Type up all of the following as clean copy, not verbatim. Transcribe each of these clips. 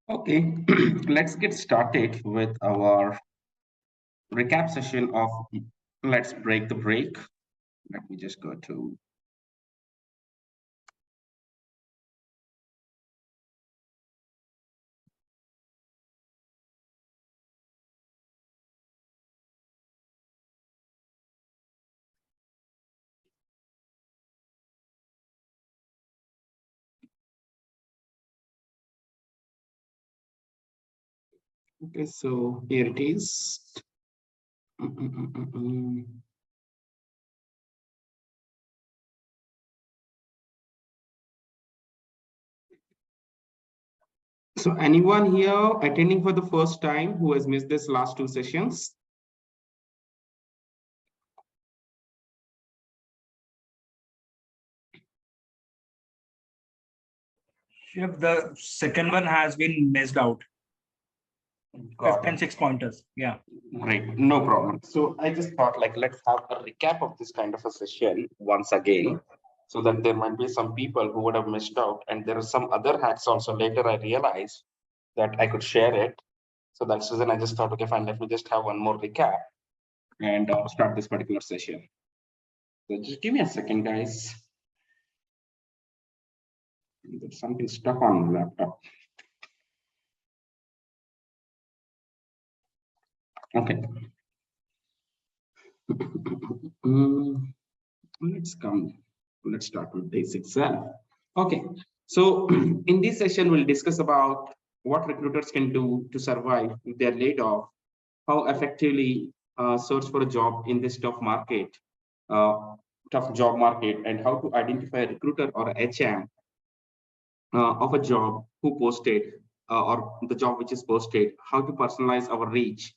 Okay, let's get started with our recap session of Let's Break the Break. Let me just go to. Okay, so here it is. So anyone here attending for the first time who has missed this last two sessions? If the second one has been missed out. Got 5 and 6 pointers. Yeah. Great, no problem. So I just thought let's have a recap of this kind of a session once again, so that there might be some people who would have missed out, and there are some other hacks also. Later I realized that I could share it. So that's the reason I just thought, okay, fine, let me just have one more recap and start this particular session. So just give me a second, guys. There's something stuck on the laptop. Okay. Let's start with this itself. Okay. So in this session, we'll discuss about what recruiters can do to survive if they're laid off, how effectively search for a job in this tough job market, and how to identify a recruiter or a HM of a job who posted or the job which is posted, how to personalize our reach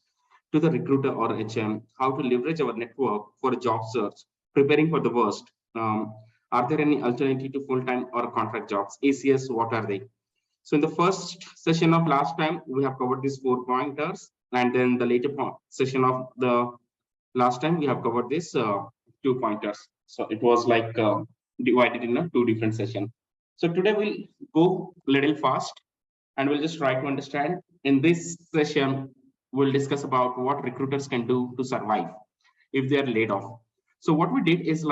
to the recruiter or HM, how to leverage our network for a job search, preparing for the worst. Are there any alternative to full-time or contract jobs? ACS, what are they? So in the first session of last time, we have covered these 4 pointers, and then the later session of the last time, we have covered this 2 pointers. So it was divided in 2 different sessions. So today we'll go a little fast, and we'll just try to understand. In this session, we'll discuss about what recruiters can do to survive if they are laid off. So what we did is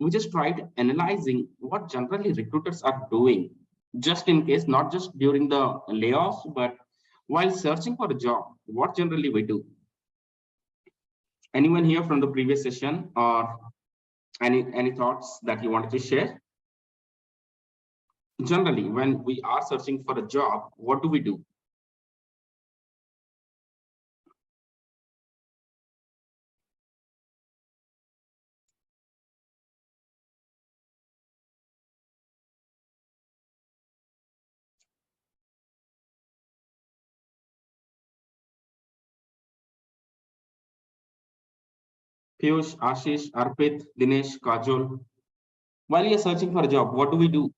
we just tried analyzing what generally recruiters are doing, just in case, not just during the layoffs, but while searching for a job, what generally we do. Anyone here from the previous session, or any thoughts that you wanted to share? Generally, when we are searching for a job, what do we do? Piyush, Ashish, Arpit, Dinesh, Kajol. While you're searching for a job, what do we do?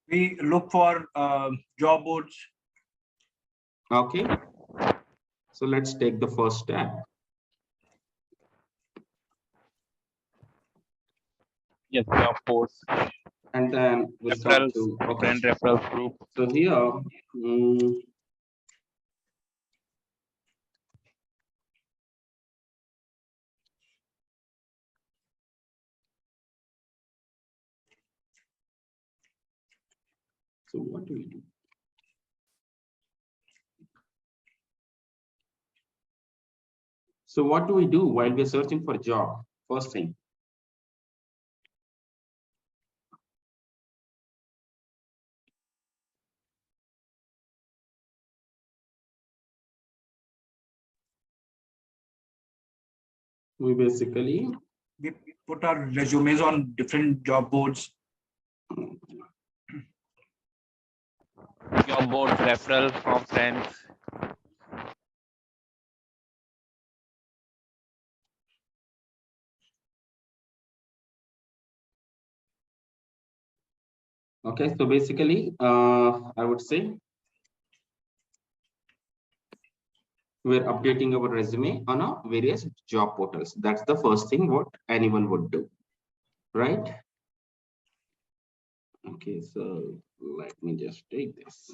We look for job boards. Okay. So let's take the first step. Yes, job boards. And then we'll Referrals, start to friend referral group. So here, so what do we do? So what do we do while we're searching for a job? First thing. We basically put our resumes on different job boards. Job boards, referral from friends. Okay, so basically, I would say we're updating our resume on a various job portals. That's the first thing what anyone would do, right? Okay, so let me just take this.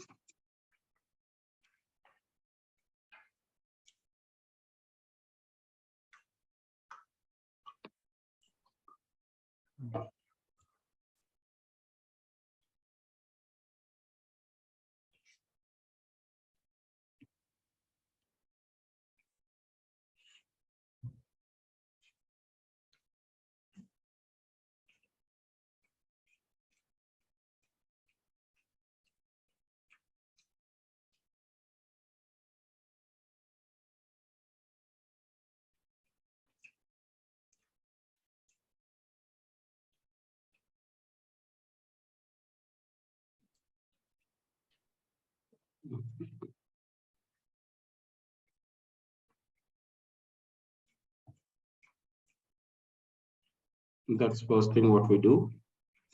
That's first thing what we do.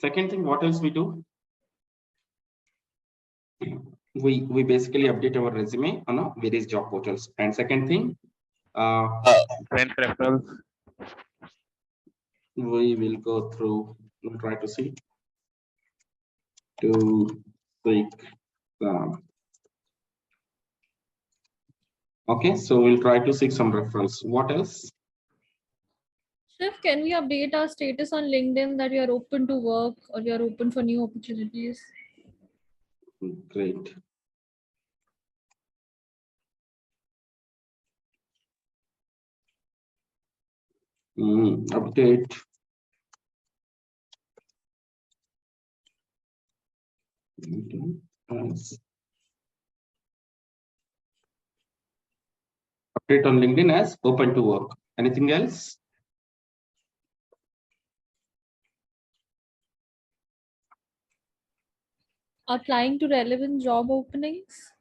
Second thing, what else we do? We basically update our resume on various job portals. And second thing, Friends referrals. we will go through. We'll try to see to seek. Okay, so we'll try to seek some referrals. What else? Chef, can we update our status on LinkedIn that you're open to work or you're open for new opportunities? Great. Update. Update on LinkedIn as open to work. Anything else? Applying to relevant job openings?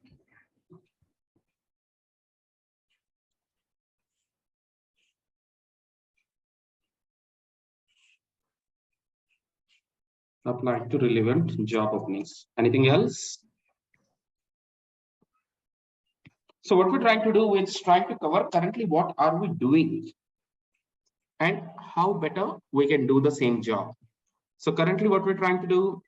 Applying to relevant job openings. Anything else? So what we're trying to do is trying to cover currently what are we doing and how better we can do the same job. So currently what we're trying to do,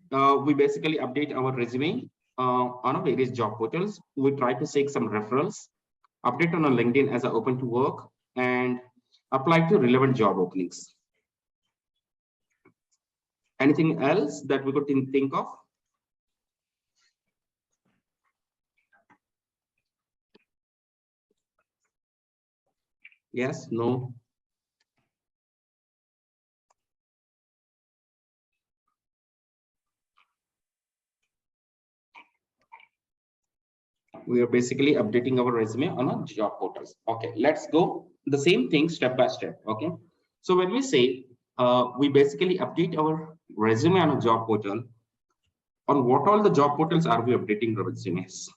we basically update our resume on various job portals. We try to seek some referrals, update on LinkedIn as a open to work, and apply to relevant job openings. Anything else that we could think of? Yes, no. We are basically updating our resume on a job portals. Okay, let's go the same thing step by step. Okay, so when we say we basically update our resume on a job portal, on what all the job portals are we updating resumes?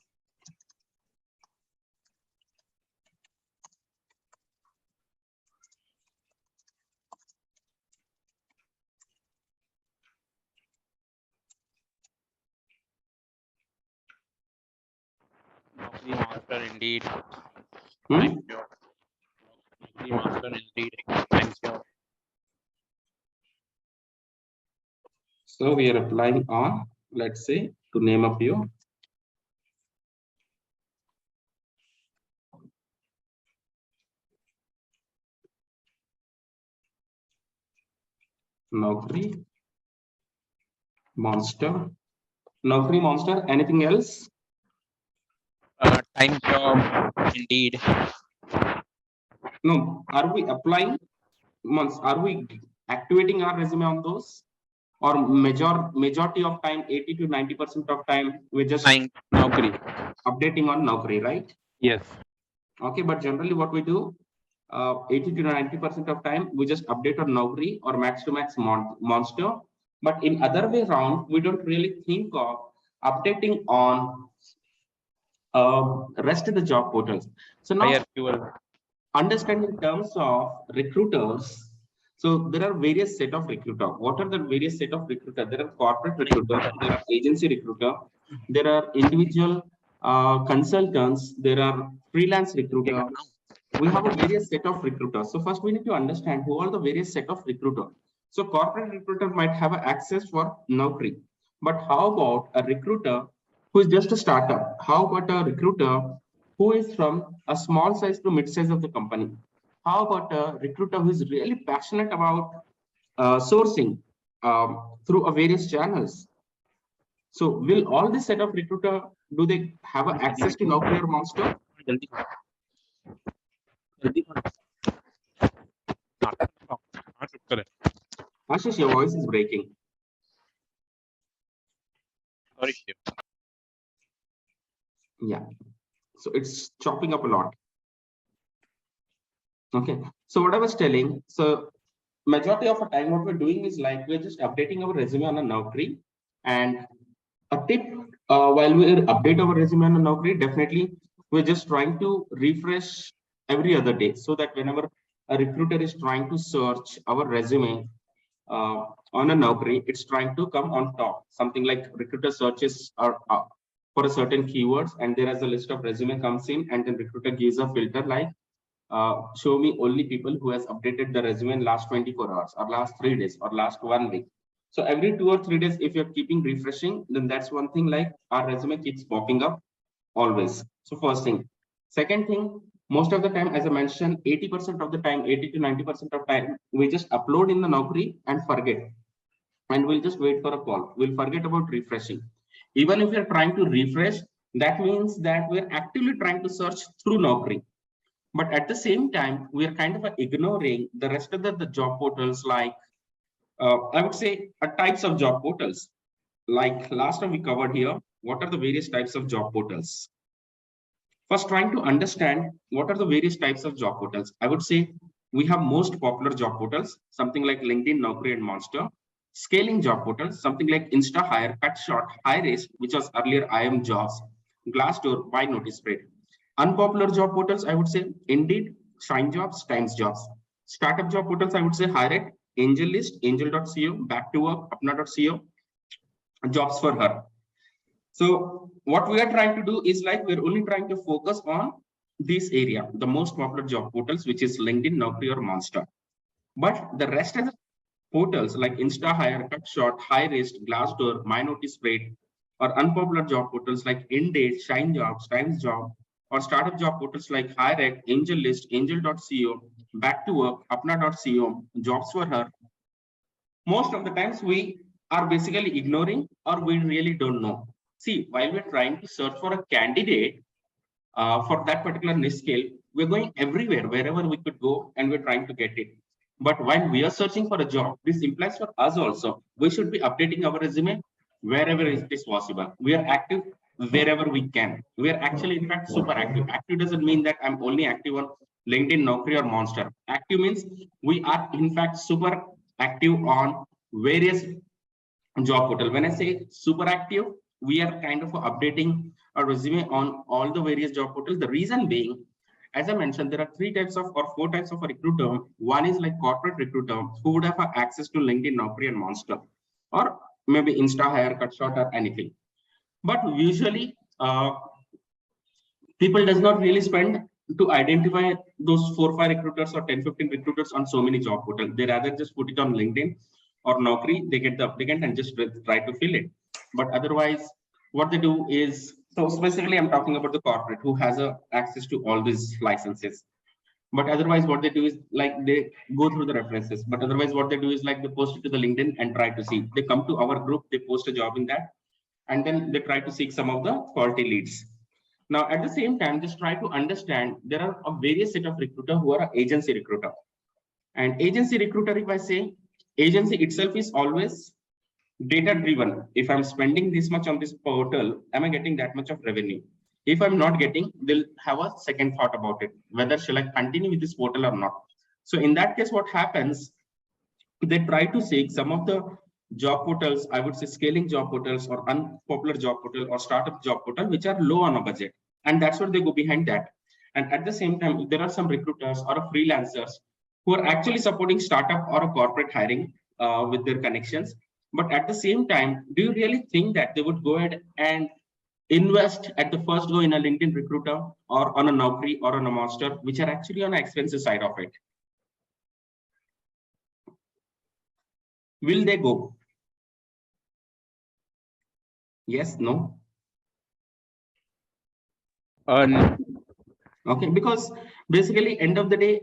The master indeed. Hmm? Thank you. The master indeed. Thank you. So we are applying on, let's say, to name a few. Naukri, Monster, Naukri, Monster. Anything else? Time job indeed. No. Are we applying? Are we activating our resume on those? Or majority of time, 80 to 90% of time, we're just Naukri. updating on Naukri, right? Yes. Okay, but generally what we do, 80 to 90% of time, we just update on Naukri or max to max Monster. But in other way around, we don't really think of updating on rest of the job portals. So now Higher fuel. understand in terms of recruiters. So there are various set of recruiter. What are the various set of recruiter? There are corporate recruiter, there are agency recruiter, there are individual consultants, there are freelance recruiter. We have a various set of recruiters. So first we need to understand who are the various set of recruiter. So corporate recruiter might have access for Naukri, but how about a recruiter who is just a startup? How about a recruiter who is from a small size to mid size of the company? How about a recruiter who is really passionate about sourcing through a various channels. So will all this set of recruiter, do they have a access to Naukri or Monster? Ashish, your voice is breaking. Sorry. Yeah, so it's chopping up a lot. Okay, so what I was telling, so majority of the time what we're doing is like we're just updating our resume on a Naukri. And a tip while we update our resume on a Naukri, definitely we're just trying to refresh every other day, so that whenever a recruiter is trying to search our resume on a Naukri, it's trying to come on top. Something like recruiter searches are for a certain keywords, and there is a list of resume comes in, and then recruiter gives a filter like show me only people who has updated the resume in last 24 hours or last 3 days or last 1 week. So every 2 or 3 days, if you're keeping refreshing, then that's one thing, like our resume keeps popping up always. So first thing. Second thing, most of the time, as I mentioned, 80% of the time, 80 to 90% of time, we just upload in the Naukri and forget. And we'll just wait for a call. We'll forget about refreshing. Even if you're trying to refresh, that means that we're actively trying to search through Naukri. But at the same time, we are kind of ignoring the rest of the job portals, like I would say types of job portals. Like last time we covered here, what are the various types of job portals? First, trying to understand what are the various types of job portals. I would say we have most popular job portals, something like LinkedIn, Naukri, and Monster. Scaling job portals, something like InstaHyre, CutShort, Hirist, which was earlier Jobs, Glassdoor, MyNoticePeriod. Unpopular job portals, I would say Indeed, Shine Jobs, Times Jobs. Startup job portals, I would say Hirect, Angelist, Angel.co, Back to Work, Apna.co, JobsforHer. So what we are trying to do is like we're only trying to focus on this area, the most popular job portals, which is LinkedIn, Naukri, or Monster. But the rest of the portals like InstaHyre, CutShort, Hirist, Glassdoor, MyNoticePeriod, or unpopular job portals like Indeed, Shine Jobs, Times Job, or startup job portals like Hirect, Angelist, Angel.co, Back to Work, Apna.co, JobsforHer. Most of the times we are basically ignoring, or we really don't know. See, while we're trying to search for a candidate for that particular niche skill, we're going everywhere, wherever we could go, and we're trying to get it. But while we are searching for a job, this implies for us also, we should be updating our resume wherever it is possible. We are active wherever we can. We are actually, in fact, super active. Active doesn't mean that I'm only active on LinkedIn, Naukri, or Monster. Active means we are, in fact, super active on various job portal. When I say super active, we are kind of updating our resume on all the various job portals. The reason being, as I mentioned, there are 3 types of or 4 types of a recruiter. One is like corporate recruiter who would have access to LinkedIn, Naukri, and Monster, or maybe InstaHyre, CutShort, or anything. But usually, people does not really spend to identify those 4 or 5 recruiters or 10, 15 recruiters on so many job portals. They rather just put it on LinkedIn or Naukri. They get the applicant and just try to fill it. But otherwise, what they do is, so specifically I'm talking about the corporate who has access to all these licenses. But otherwise, what they do is like they go through the references. But otherwise, what they do is like they post it to the LinkedIn and try to see. They come to our group, they post a job in that, and then they try to seek some of the quality leads. Now, at the same time, just try to understand there are a various set of recruiter who are agency recruiter. And agency recruiter, if I say, agency itself is always data driven. If I'm spending this much on this portal, am I getting that much of revenue? If I'm not getting, they'll have a second thought about it, whether shall I continue with this portal or not. So in that case, what happens, they try to seek some of the job portals, I would say scaling job portals or unpopular job portal or startup job portal, which are low on a budget. And that's what they go behind that. And at the same time, there are some recruiters or freelancers who are actually supporting startup or a corporate hiring with their connections. But at the same time, do you really think that they would go ahead and invest at the first go in a LinkedIn recruiter or on a Naukri or on a Monster, which are actually on the expensive side of it? Will they go? Yes, no? No. Okay, because basically end of the day,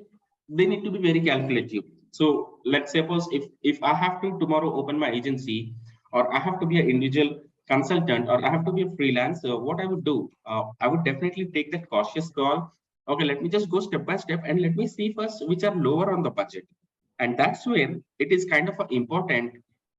they need to be very calculative. So let's suppose if I have to tomorrow open my agency, or I have to be an individual consultant, or I have to be a freelancer, what I would do, I would definitely take that cautious call. Okay, let me just go step by step and let me see first which are lower on the budget. And that's where it is kind of important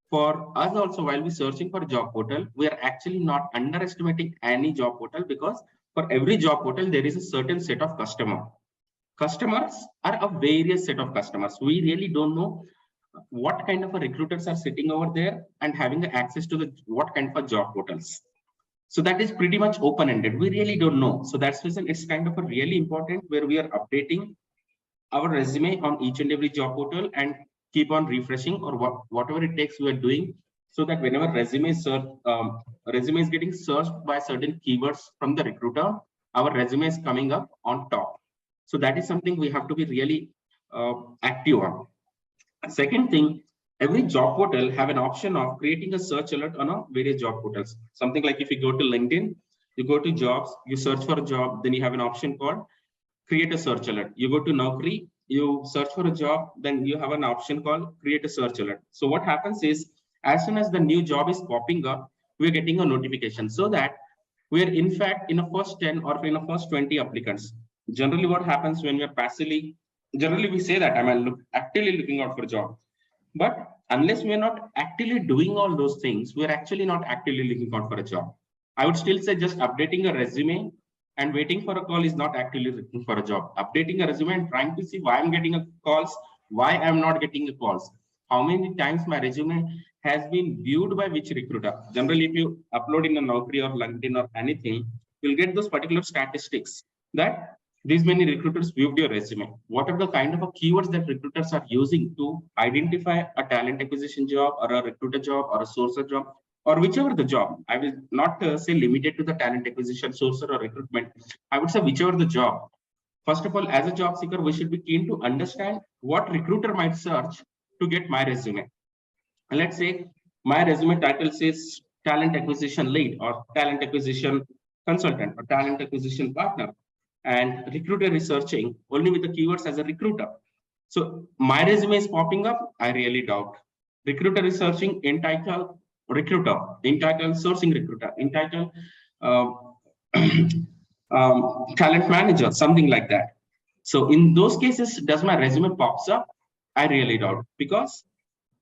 for us also, while we're searching for a job portal, we are actually not underestimating any job portal, because for every job portal, there is a certain set of customers are a various set of customers. We really don't know what kind of a recruiters are sitting over there and having the access to the what kind of a job portals. So that is pretty much open-ended. We really don't know. So that's reason it's kind of a really important where we are updating our resume on each and every job portal and keep on refreshing, or whatever it takes we are doing, so that whenever resume is getting searched by certain keywords from the recruiter, our resume is coming up on top. So that is something we have to be really active on. Second thing, every job portal have an option of creating a search alert on various job portals. Something like if you go to LinkedIn, you go to jobs, you search for a job, then you have an option called create a search alert. You go to Naukri, you search for a job, then you have an option called create a search alert. So what happens is, as soon as the new job is popping up, we're getting a notification, so that we're in fact in the first 10 or in the first 20 applicants. Generally, what happens when we're passively, generally we say that I'm actively looking out for a job. But unless we're not actively doing all those things, we're actually not actively looking out for a job. I would still say just updating a resume and waiting for a call is not actually looking for a job. Updating a resume and trying to see why I'm getting a calls, why I'm not getting a calls, how many times my resume has been viewed by which recruiter. Generally, if you upload in a Naukri or LinkedIn or anything, you'll get those particular statistics that these many recruiters viewed your resume. What are the kind of keywords that recruiters are using to identify a talent acquisition job or a recruiter job or a sourcer job, or whichever the job. I will not say limited to the talent acquisition, sourcer or recruitment. I would say whichever the job. First of all, as a job seeker, we should be keen to understand what recruiter might search to get my resume. And let's say my resume title says talent acquisition lead or talent acquisition consultant or talent acquisition partner, and recruiter is searching only with the keywords as a recruiter. So my resume is popping up, I really doubt. Recruiter is searching in title recruiter, in title sourcing recruiter, in title talent manager, something like that. So in those cases, does my resume pops up? I really doubt, because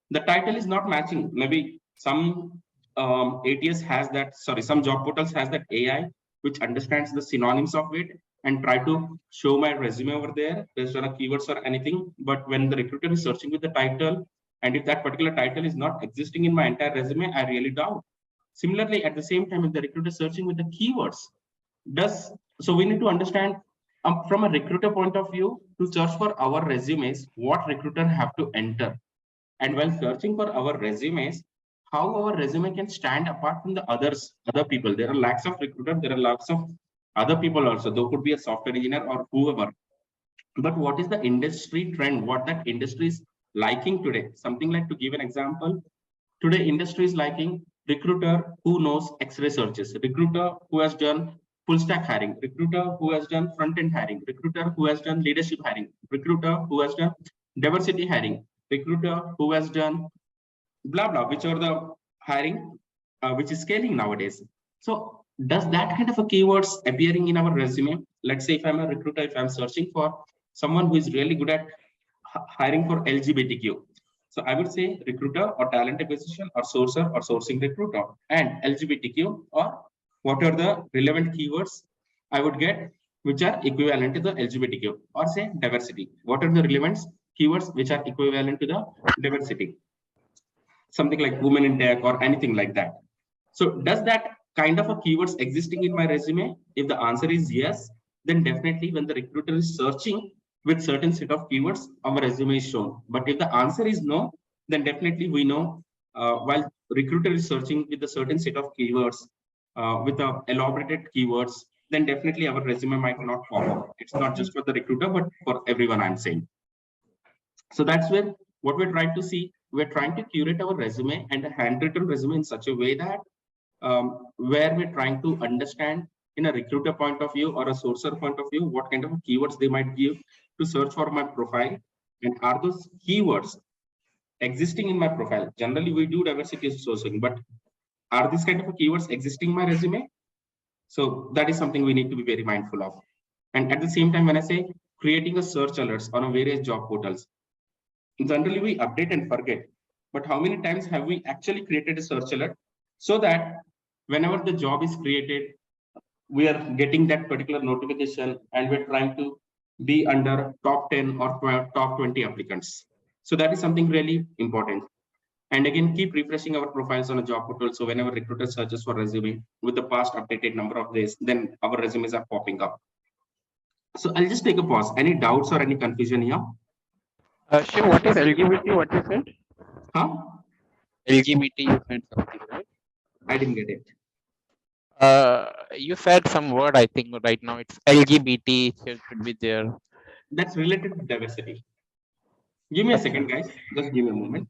the title is not matching. Maybe some ATS has that, sorry, some job portals has that AI which understands the synonyms of it and try to show my resume over there based on a keywords or anything. But when the recruiter is searching with the title, and if that particular title is not existing in my entire resume, I really doubt. Similarly, at the same time, if the recruiter is searching with the keywords, so we need to understand from a recruiter point of view, to search for our resumes, what recruiter have to enter. And while searching for our resumes, how our resume can stand apart from the other people. There are lakhs of recruiters, there are lakhs of other people also. There could be a software engineer or whoever. But what is the industry trend? What that industry is liking today? Something like, to give an example, today industry is liking recruiter who knows X-ray searches, recruiter who has done full stack hiring, recruiter who has done front end hiring, recruiter who has done leadership hiring, recruiter who has done diversity hiring, recruiter who has done blah blah, which are the hiring which is scaling nowadays. So does that kind of a keywords appearing in our resume? Let's say if I'm a recruiter, if I'm searching for someone who is really good at hiring for LGBTQ, so I would say recruiter or talent acquisition or sourcer or sourcing recruiter and LGBTQ, or what are the relevant keywords I would get which are equivalent to the LGBTQ, or say diversity. What are the relevant keywords which are equivalent to the diversity? Something like women in tech or anything like that. So does that kind of a keywords existing in my resume? If the answer is yes, then definitely when the recruiter is searching with certain set of keywords, our resume is shown. But if the answer is no, then definitely we know while recruiter is searching with a certain set of keywords, with elaborated keywords, then definitely our resume might not pop up. It's not just for the recruiter, but for everyone, I'm saying. So that's where what we're trying to see, we're trying to curate our resume and a handwritten resume in such a way that where we're trying to understand in a recruiter point of view or a sourcer point of view, what kind of keywords they might give to search for my profile, And are those keywords existing in my profile? Generally, we do diversity sourcing, but are these kind of keywords existing in my resume? So that is something we need to be very mindful of. And at the same time, when I say creating a search alerts on a various job portals, generally we update and forget. But how many times have we actually created a search alert so that whenever the job is created, we are getting that particular notification and we're trying to be under top 10 or top 20 applicants. So that is something really important. And again, keep refreshing our profiles on a job portal. So whenever recruiter searches for resume with the past updated number of days, then our resumes are popping up. So I'll just take a pause. Any doubts or any confusion here? Shiv, what is LGBT? What you said? Huh? LGBT, you said something, right? I didn't get it. You said some word, I think right now it's LGBT, should be there. That's related to diversity. Give me a second, guys. Just give me a moment.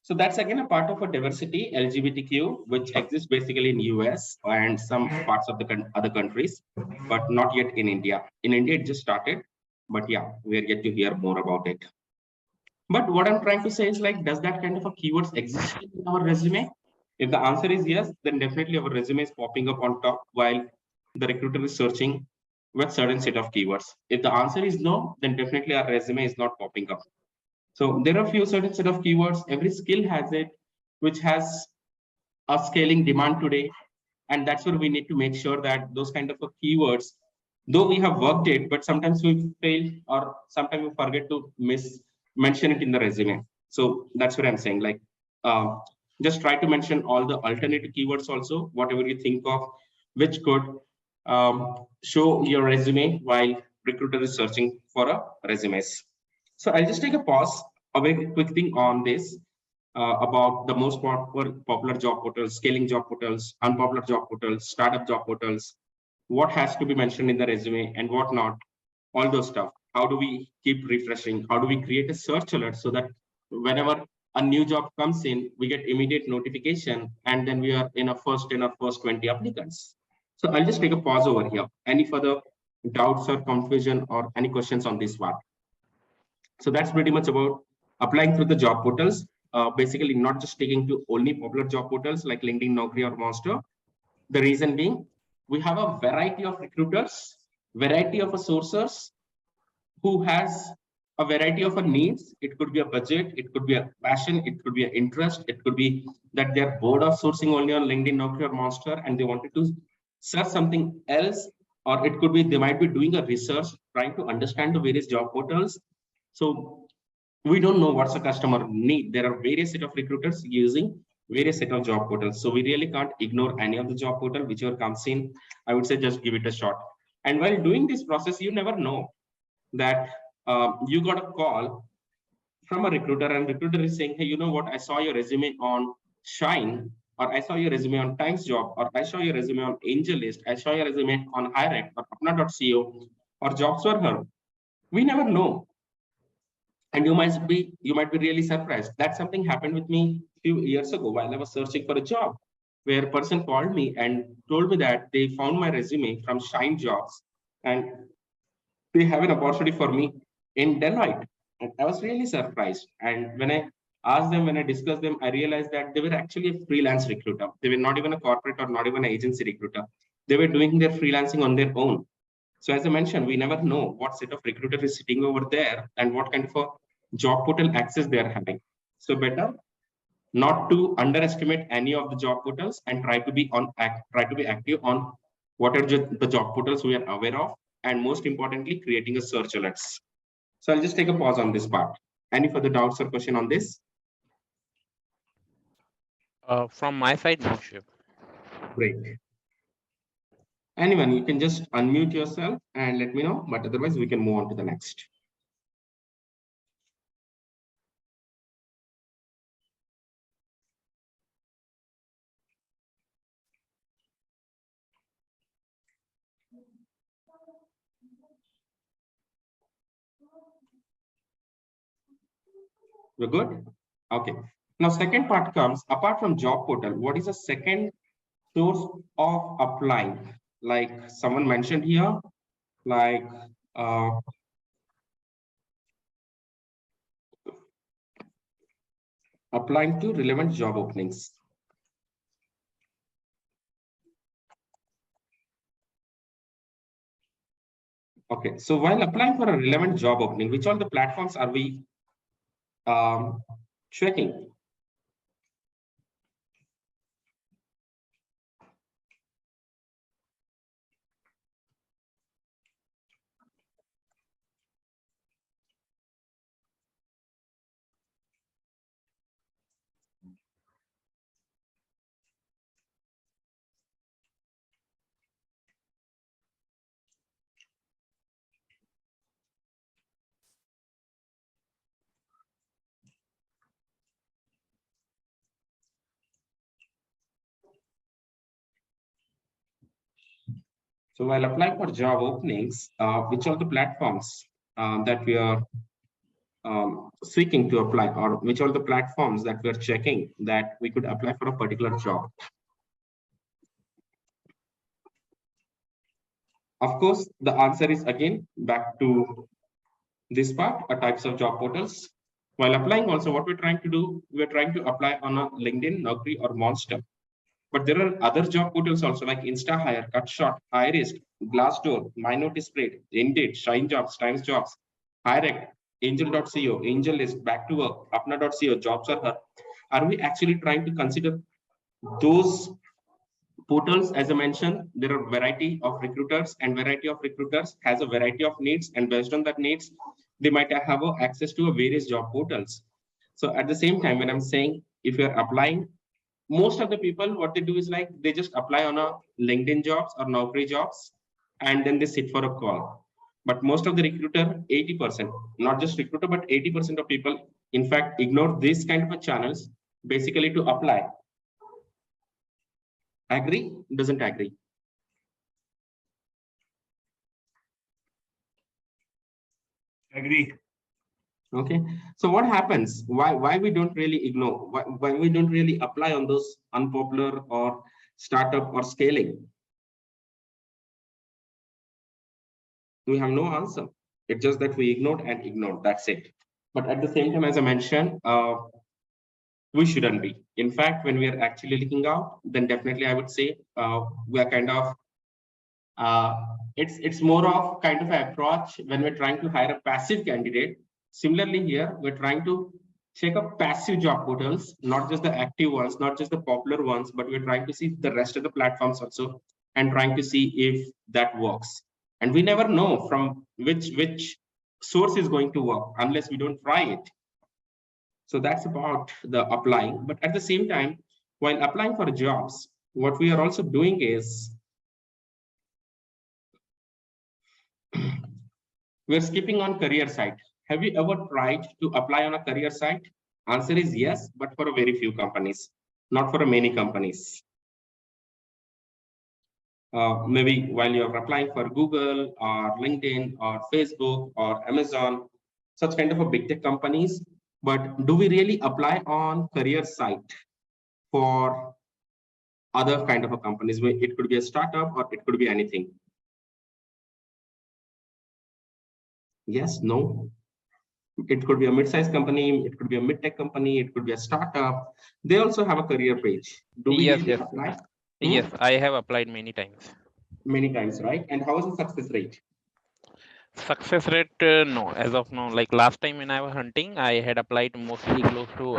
So that's again a part of a diversity, LGBTQ, which exists basically in US and some parts of the other countries, but not yet in India. In India, it just started, but yeah, we are yet to hear more about it. But what I'm trying to say is like, does that kind of a keywords exist in our resume? If the answer is yes, then definitely our resume is popping up on top while the recruiter is searching with certain set of keywords. If the answer is no, then definitely our resume is not popping up. So there are a few certain set of keywords. Every skill has it, which has a scaling demand today. And that's where we need to make sure that those kind of keywords, though we have worked it, but sometimes we fail or sometimes we forget to mention it in the resume. So that's what I'm saying. Like, just try to mention all the alternative keywords also, whatever you think of, which could show your resume while recruiter is searching for a resumes. So I'll just take a pause, a very quick thing on this about the most popular job portals, scaling job portals, unpopular job portals, startup job portals, what has to be mentioned in the resume and what not, all those stuff. How do we keep refreshing? How do we create a search alert so that whenever a new job comes in, we get immediate notification and then we are in a first 10 or first 20 applicants. So I'll just take a pause over here. Any further doubts or confusion or any questions on this part? So that's pretty much about applying through the job portals. Basically, not just sticking to only popular job portals like LinkedIn, Naukri, or Monster. The reason being, we have a variety of recruiters, variety of sourcers who has a variety of needs. It could be a budget, it could be a passion, it could be an interest, it could be that they're bored of sourcing only on LinkedIn, Naukri, or Monster, and they wanted to search something else, or it could be they might be doing a research, trying to understand the various job portals. So we don't know what's a customer need. There are various set of recruiters using various set of job portals. So we really can't ignore any of the job portal, whichever comes in. I would say just give it a shot. And while doing this process, you never know that you got a call from a recruiter and recruiter is saying, hey, you know what? I saw your resume on Shine, or I saw your resume on Times Job, or I saw your resume on Angelist, I saw your resume on Hirect or Apna.co or JobsforHer. We never know. And you might be really surprised. That something happened with me a few years ago while I was searching for a job, where a person called me and told me that they found my resume from Shine Jobs and they have an opportunity for me in Deloitte. And I was really surprised. And when I asked them, when I discussed them, I realized that they were actually a freelance recruiter. They were not even a corporate or not even an agency recruiter. They were doing their freelancing on their own. So as I mentioned, we never know what set of recruiter is sitting over there and what kind of a job portal access they are having. So better not to underestimate any of the job portals and try to be active on what are the job portals we are aware of, and most importantly, creating a search alerts. So I'll just take a pause on this part. Any further doubts or question on this? From my side, no, Shiv. Great. Anyone, you can just unmute yourself and let me know, but otherwise we can move on to the next. We're good? Okay. Now, second part comes, apart from job portal, what is the second source of applying? Like someone mentioned here, like applying to relevant job openings. Okay, so while applying for a relevant job opening, which all the platforms are we checking? So while applying for job openings, which are the platforms that we are seeking to apply, or which are the platforms that we are checking that we could apply for a particular job? Of course, the answer is again back to this part, types of job portals. While applying also, what we're trying to do, we're trying to apply on a LinkedIn, Naukri, or Monster. But there are other job portals also like InstaHyre, CutShort, Hirist, Glassdoor, MyNoticePeriod, Indeed, Shine Jobs, Times Jobs, Hirect, Angel.co, Angelist, Back to Work, Apna.co, JobsforHer. Are we actually trying to consider those portals? As I mentioned, there are variety of recruiters, and variety of recruiters has a variety of needs, and based on that needs, they might have access to a various job portals. So at the same time, when I'm saying if you're applying, most of the people, what they do is like they just apply on a LinkedIn jobs or Naukri jobs, and then they sit for a call. But most of the recruiter, 80%, not just recruiter, but 80% of people, in fact, ignore this kind of a channels basically to apply. Agree? Doesn't agree? Agree. Okay. So what happens? Why we don't really ignore? Why we don't really apply on those unpopular or startup or scaling? We have no answer. It's just that we ignored and ignored. That's it. But at the same time, as I mentioned, we shouldn't be. In fact, when we are actually looking out, then definitely I would say we are kind of it's more of kind of an approach when we're trying to hire a passive candidate. Similarly, here we're trying to check up passive job portals, not just the active ones, not just the popular ones, but we're trying to see the rest of the platforms also and trying to see if that works. And we never know from which source is going to work unless we don't try it. So that's about the applying. But at the same time, while applying for jobs, what we are also doing is we're skipping on career site. Have you ever tried to apply on a career site? Answer is yes, but for a very few companies, not for many companies. Maybe while you're applying for Google or LinkedIn or Facebook or Amazon, such kind of a big tech companies. But do we really apply on career site for other kind of a companies? It could be a startup or it could be anything. Yes, no. It could be a mid-sized company, it could be a mid-tech company, it could be a startup. They also have a career page. Do we Yes, really yes. apply? Yes, I have applied many times. Many times, right? And how is the success rate? Success rate, no, as of now. Like last time when I was hunting, I had applied mostly close to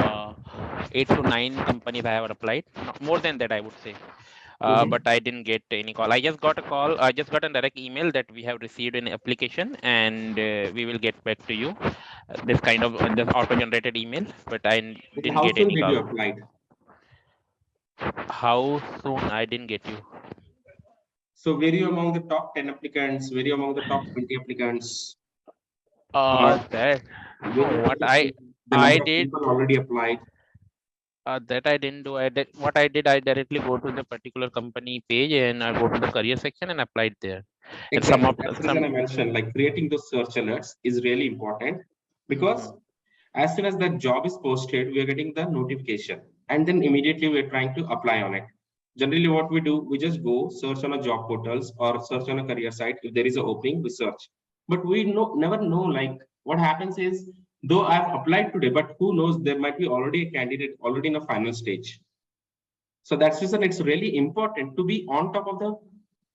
8 to 9 companies I have applied. No, more than that, I would say. But I didn't get any call. I just got a call. I just got a direct email that we have received an application and we will get back to you. This kind of this auto-generated email, but I Okay, didn't how get soon any did you call. apply? How soon? I didn't get you. So were you among the top 10 applicants? Were you among the top 20 applicants? Or That were no. you What able to see the I number of did people already applied? that I didn't do. What I did. I directly go to the particular company page and I go to the career section and applied there. And some Exactly. of That's the reason some. I mentioned like creating those search alerts is really important because Mhm. as soon as that job is posted, we are getting the notification and then immediately we're trying to apply on it. Generally, what we do, we just go search on a job portals or search on a career site. If there is an opening, we search. But we never know like what happens is though I've applied today, but who knows there might be already a candidate already in a final stage. So that's reason it's really important to be on top of the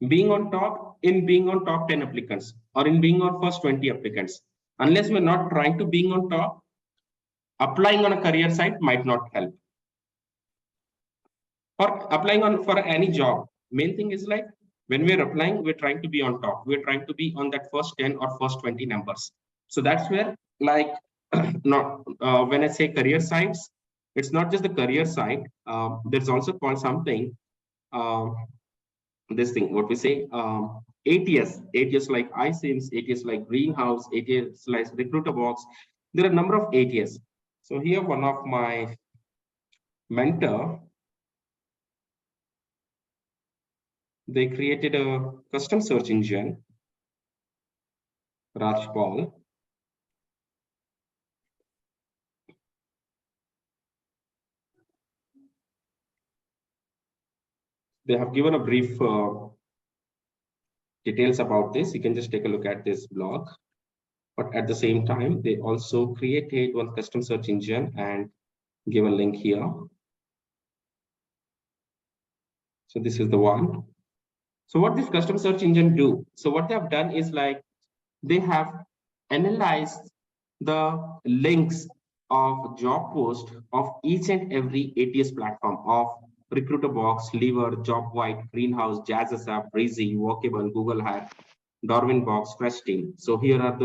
being on top in being on top 10 applicants or in being on first 20 applicants. Unless we're not trying to being on top, applying on a career site might not help. Or applying on for any job. Main thing is like when we're applying, we're trying to be on top. We're trying to be on that first 10 or first 20 numbers. So that's where like not when I say career sites, it's not just the career site. There's also called something um, this thing what we say ATS like iSIMS, ATS like Greenhouse, ATS like Recruiter Box. There are a number of ATS. So here one of my mentor, they created a custom search engine, Raj Paul. They have given a brief details about this. You can just take a look at this blog. But at the same time, they also created one custom search engine and give a link here. So this is the one. So what this custom search engine do? So what they have done is like they have analyzed the links of job post of each and every ATS platform of Recruiter Box, Lever, Job White, Greenhouse, Jazzes App, Breezy, Workable, Google Hire, Darwin Box, Fresh Team. So here are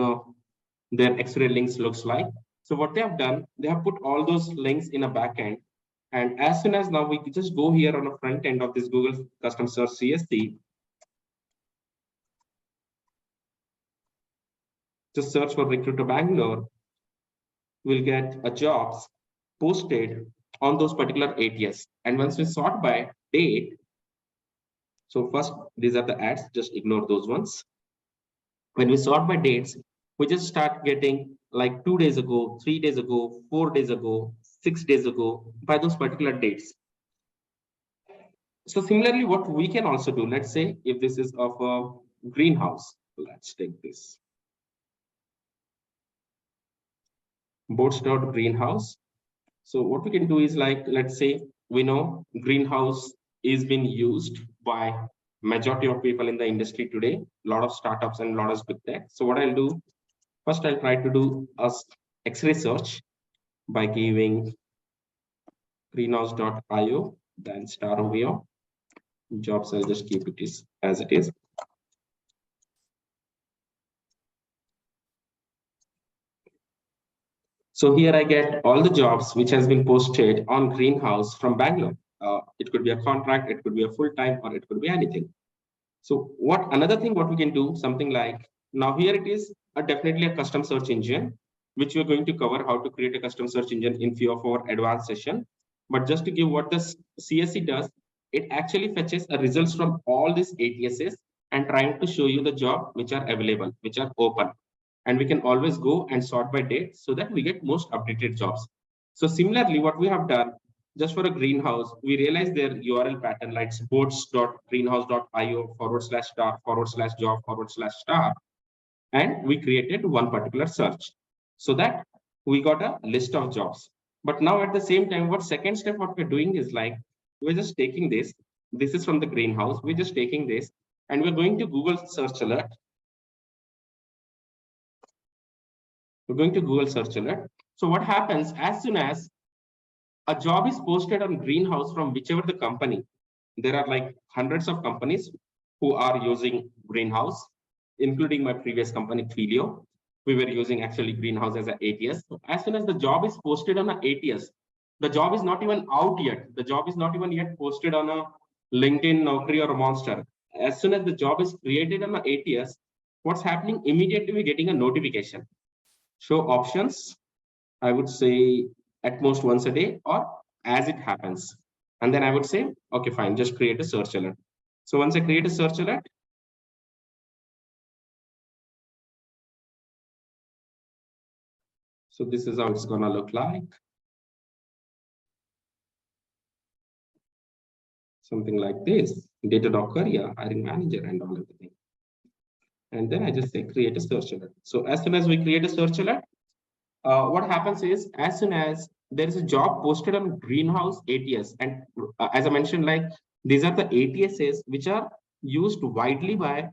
their X-ray links looks like. So what they have done, they have put all those links in a backend. And as soon as now we just go here on the front end of this Google Custom Search CSC, just search for Recruiter Bangalore, we'll get a jobs posted on those particular ATS. And once we sort by date, so first, these are the ads, just ignore those ones. When we sort by dates, we just start getting like 2 days ago, 3 days ago, 4 days ago, 6 days ago, by those particular dates. So similarly, what we can also do, let's say if this is of a greenhouse, let's take this. Boats.greenhouse. So what we can do is like, let's say we know greenhouse is being used by majority of people in the industry today, a lot of startups and a lot of big tech. So what I'll do, first I'll try to do a X-ray search by giving greenhouse.io, then star over here, jobs, I'll just keep it as it is. So here I get all the jobs which has been posted on Greenhouse from Bangalore. It could be a contract, it could be a full-time, or it could be anything. So what another thing what we can do, something like, now here it is definitely a custom search engine, which we're going to cover how to create a custom search engine in few of our advanced session. But just to give what the CSC does, it actually fetches a results from all these ATSs and trying to show you the job which are available, which are open. And we can always go and sort by date so that we get most updated jobs. So similarly, what we have done just for a greenhouse, we realize their URL pattern like boats.greenhouse.io /star/job/star. And we created one particular search so that we got a list of jobs. But now at the same time, what second step, what we're doing is like, we're just taking this. This is from the greenhouse. We're just taking this and we're going to Google search alert. We're going to Google search alert. So what happens as soon as a job is posted on Greenhouse from whichever the company, there are like hundreds of companies who are using Greenhouse, including my previous company, Twilio. We were using actually Greenhouse as an ATS. So as soon as the job is posted on an ATS, The job is not even out yet. The job is not even yet posted on a LinkedIn, Naukri, or Monster. As soon as the job is created on the ATS, what's happening? Immediately we're getting a notification. Show options, I would say at most once a day or as it happens. And then I would say, okay, fine, just create a search alert. So once I create a search alert, so this is how it's gonna look like. Something like this, data.career, hiring manager, and all everything. And then I just say create a search alert. So as soon as we create a search alert, what happens is as soon as there is a job posted on Greenhouse ATS, and as I mentioned, like these are the ATSs which are used widely by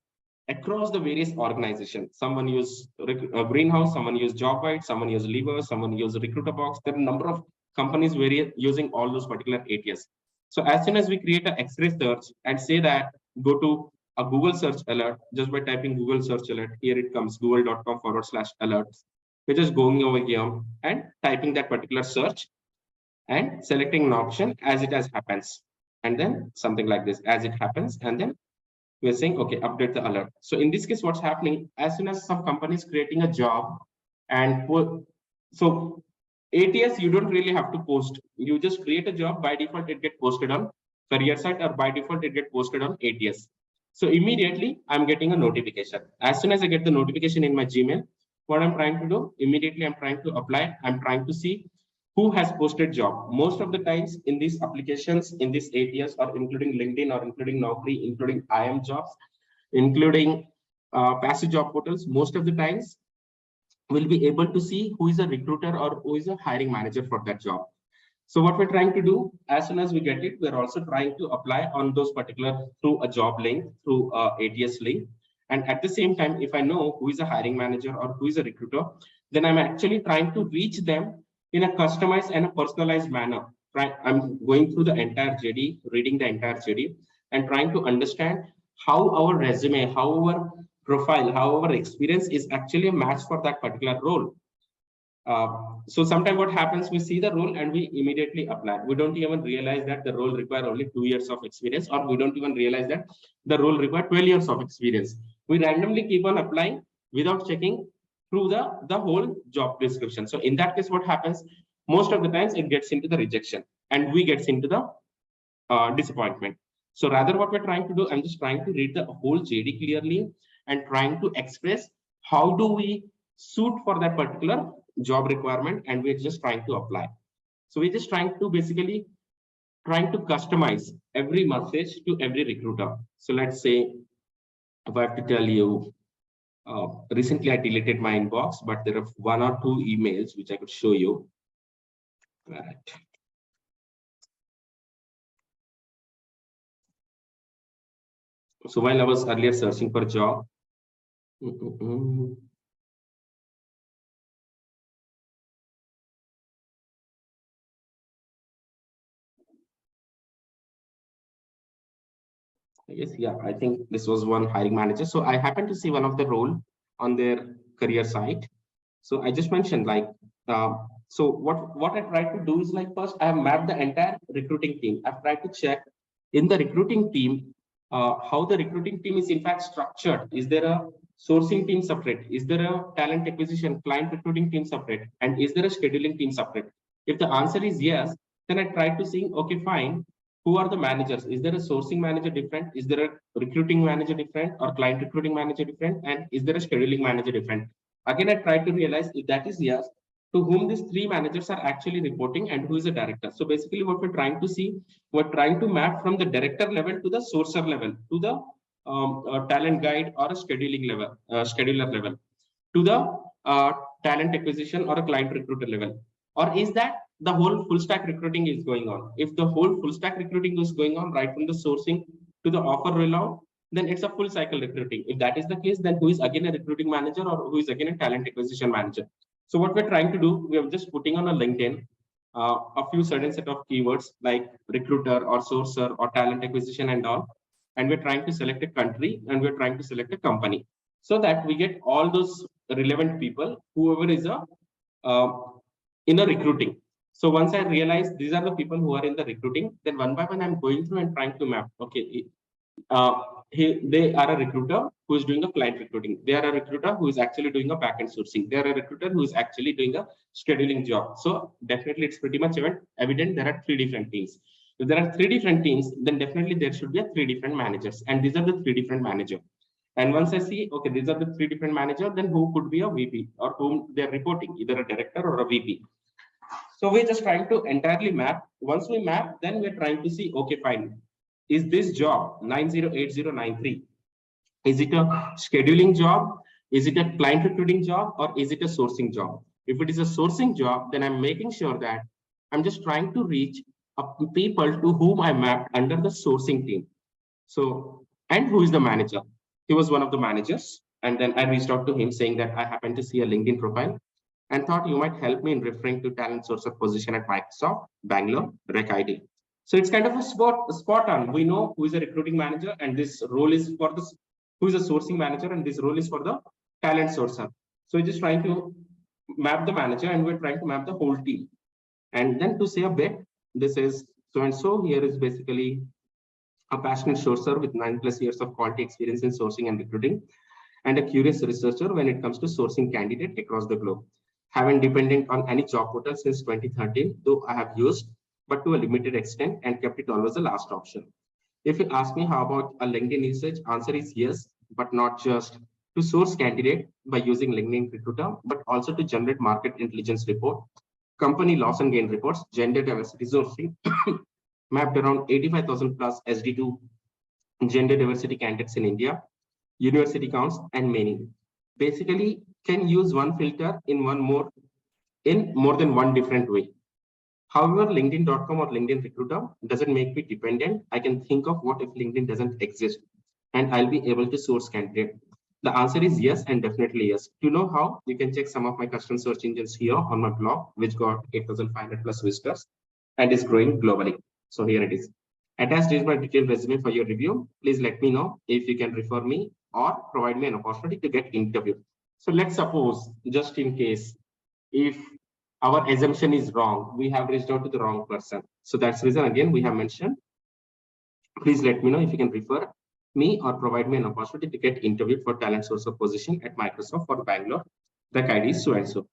across the various organizations. Someone use Greenhouse, someone use JobBite, someone use Lever, someone use Recruiter Box. There are a number of companies using all those particular ATS. So as soon as we create an X-ray search and say that go to a Google search alert, just by typing Google search alert, here it comes, google.com/alerts. We're just going over here and typing that particular search and selecting an option as it as happens. And then something like this, as it happens, and then we're saying, okay, update the alert. So in this case, what's happening, as soon as some company is creating a job and so ATS, you don't really have to post. You just create a job, by default, it gets posted on career site, or by default, it gets posted on ATS. So immediately I'm getting a notification. As soon as I get the notification in my Gmail, what I'm trying to do, immediately I'm trying to apply. I'm trying to see who has posted job. Most of the times in these applications, in this ATS, or including LinkedIn, or including Naukri, including IM jobs, including passive job portals, most of the times we'll be able to see who is a recruiter or who is a hiring manager for that job. So what we're trying to do, as soon as we get it, we're also trying to apply on those particular through a job link, through ATS link. And at the same time, if I know who is a hiring manager or who is a recruiter, then I'm actually trying to reach them in a customized and a personalized manner. Right? I'm going through the entire JD, reading the entire JD, and trying to understand how our resume, how our profile, how our experience is actually a match for that particular role. So sometimes what happens, we see the role and we immediately apply. We don't even realize that the role requires only 2 years of experience, or we don't even realize that the role requires 12 years of experience. We randomly keep on applying without checking through the whole job description. So in that case, what happens, most of the times it gets into the rejection and we gets into the disappointment. So rather what we're trying to do, I'm just trying to read the whole JD clearly and trying to express how do we suit for that particular job requirement, and we're just trying to apply. So we're just trying to basically trying to customize every message to every recruiter. So let's say if I have to tell you, recently I deleted my inbox, but there are 1 or 2 emails which I could show you. Right. So while I was earlier searching for a job, yes, yeah, I think this was one hiring manager. So I happened to see one of the role on their career site. So I just mentioned like, so what I tried to do is like, first I have mapped the entire recruiting team. I've tried to check in the recruiting team, how the recruiting team is in fact structured. Is there a sourcing team separate? Is there a talent acquisition, client recruiting team separate? And is there a scheduling team separate? If the answer is yes, then I tried to see, okay, fine. Who are the managers? Is there a sourcing manager different? Is there a recruiting manager different, or client recruiting manager different? And is there a scheduling manager different? Again, I tried to realize if that is yes, to whom these 3 managers are actually reporting and who is a director. So basically what we're trying to see, we're trying to map from the director level to the sourcer level, to the talent guide or a scheduling level, scheduler level, to the talent acquisition or a client recruiter level. Or is that the whole full stack recruiting is going on? If the whole full stack recruiting is going on right from the sourcing to the offer rollout, then it's a full cycle recruiting. If that is the case, then who is again a recruiting manager or who is again a talent acquisition manager? So what we're trying to do, we are just putting on a LinkedIn a few certain set of keywords like recruiter or sourcer or talent acquisition and all. And we're trying to select a country and we're trying to select a company so that we get all those relevant people, whoever is in a recruiting. So once I realize these are the people who are in the recruiting, then one by one I'm going through and trying to map. Okay, they are a recruiter who is doing a client recruiting. They are a recruiter who is actually doing a backend sourcing. They are a recruiter who is actually doing a scheduling job. So definitely it's pretty much evident there are 3 different teams. If there are 3 different teams, then definitely there should be a 3 different managers. And these are the 3 different managers. And once I see, okay, these are the 3 different managers, then who could be a VP or whom they're reporting, either a director or a VP. So we're just trying to entirely map. Once we map, then we're trying to see, okay, fine. Is this job 908093? Is it a scheduling job? Is it a client recruiting job? Or is it a sourcing job? If it is a sourcing job, then I'm making sure that I'm just trying to reach people to whom I mapped under the sourcing team. So, and who is the manager? He was one of the managers. And then I reached out to him saying that I happened to see a LinkedIn profile and thought you might help me in referring to talent sourcer position at Microsoft, Bangalore, Rec ID. So it's kind of a spot on. We know who is a recruiting manager, and this role is for this, who is a sourcing manager, and this role is for the talent sourcer. So we're just trying to map the manager, and we're trying to map the whole team. And then to say a bit, this is so and so. Here is basically a passionate sourcer with 9+ years of quality experience in sourcing and recruiting, and a curious researcher when it comes to sourcing candidates across the globe. Haven't depended on any job portal since 2013, though I have used, but to a limited extent, and kept it always the last option. If you ask me how about a LinkedIn usage, answer is yes, but not just to source candidate by using LinkedIn Recruiter, but also to generate market intelligence report, company loss and gain reports, gender diversity sourcing, mapped around 85,000 plus SD2 gender diversity candidates in India, university counts, and many. Basically, can use one filter in more than one different way. However, LinkedIn.com or LinkedIn Recruiter doesn't make me dependent. I can think of what if LinkedIn doesn't exist and I'll be able to source candidate. The answer is yes, and definitely yes. To know how, you can check some of my custom search engines here on my blog, which got 8,500 plus visitors and is growing globally. So here it is. Attached is my detailed resume for your review. Please let me know if you can refer me or provide me an opportunity to get interviewed. So let's suppose, just in case, if our assumption is wrong, we have reached out to the wrong person. So that's the reason, again, we have mentioned, please let me know if you can refer me or provide me an opportunity to get interviewed for talent sourcer position at Microsoft for Bangalore. The ID is so and so.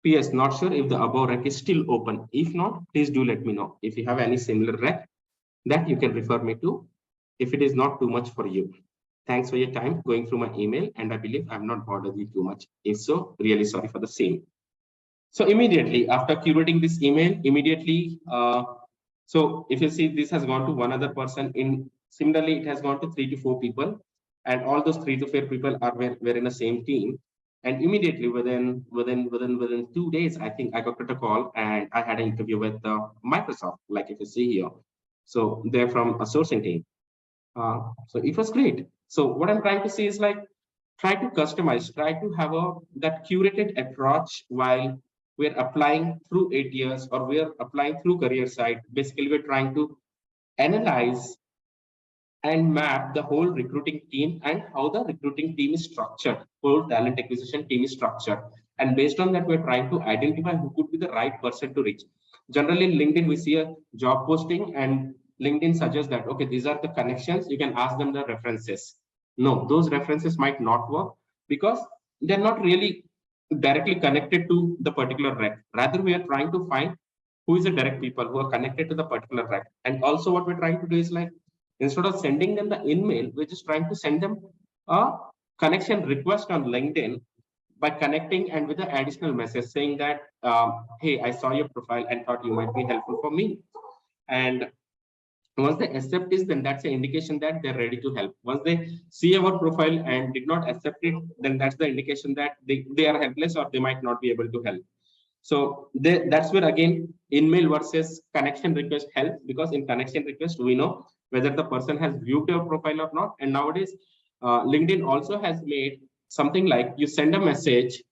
PS, not sure if the above rec is still open. If not, please do let me know. If you have any similar rec that you can refer me to, if it is not too much for you. Thanks for your time going through my email, and I believe I'm not bothered you too much. If so, really sorry for the same. So immediately after curating this email, so if you see, this has gone to one other person. Similarly, it has gone to 3 to 4 people, and all those 3 to 4 people were in the same team. And immediately within 2 days, I think I got a call and I had an interview with Microsoft, like if you see here. So they're from a sourcing team. So it was great. So what I'm trying to say is like, try to customize, try to have that curated approach while we're applying through 8 years or we're applying through career site. Basically, we're trying to analyze and map the whole recruiting team and how the recruiting team is structured, whole talent acquisition team is structured. And based on that, we're trying to identify who could be the right person to reach. Generally, in LinkedIn, we see a job posting and LinkedIn suggests that, okay, these are the connections. You can ask them the references. No, those references might not work because they're not really directly connected to the particular rec. Rather, we are trying to find who is the direct people who are connected to the particular rec. And also what we're trying to do is like, instead of sending them the email, we're just trying to send them a connection request on LinkedIn by connecting and with an additional message saying that, hey, I saw your profile and thought you might be helpful for me. And once they accept this, then that's an indication that they're ready to help. Once they see our profile and did not accept it, then that's the indication that they are helpless or they might not be able to help. So that's where again email versus connection request helps, because in connection request we know whether the person has viewed your profile or not. And nowadays LinkedIn also has made something like you send a message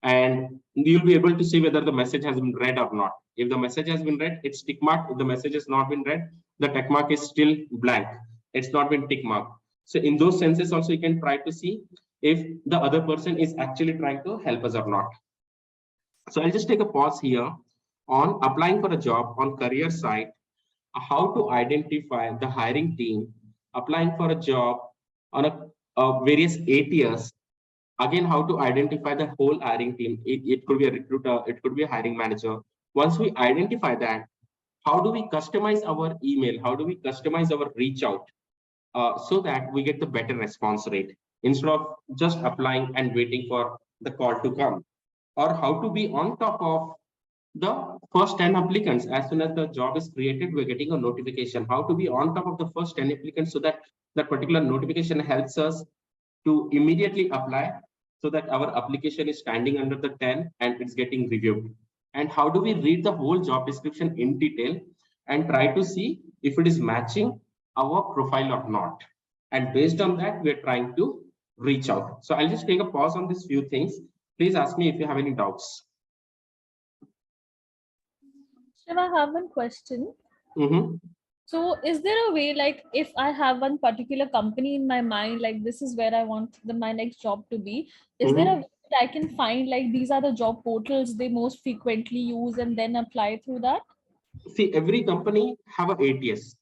and you'll be able to see whether the message has been read or not. If the message has been read, it's tick mark. If the message has not been read, the tick mark is still blank. It's not been tick mark. So in those senses also you can try to see if the other person is actually trying to help us or not. So I'll just take a pause here on applying for a job on career site, how to identify the hiring team, applying for a job on various ATS. Again, how to identify the whole hiring team. It could be a recruiter, it could be a hiring manager. Once we identify that, how do we customize our email? How do we customize our reach out so that we get the better response rate instead of just applying and waiting for the call to come? Or how to be on top of the first 10 applicants. As soon as the job is created, we're getting a notification. How to be on top of the first 10 applicants so that that particular notification helps us to immediately apply so that our application is standing under the 10 and it's getting reviewed. And how do we read the whole job description in detail and try to see if it is matching our profile or not. And based on that, we're trying to reach out. So I'll just take a pause on these few things. Please ask me if you have any doubts. Shiv, I have one question. Mm-hmm. So is there a way, like if I have one particular company in my mind, like this is where I want my next job to be, is there a way that I can find like these are the job portals they most frequently use and then apply through that? See, every company have a ATS.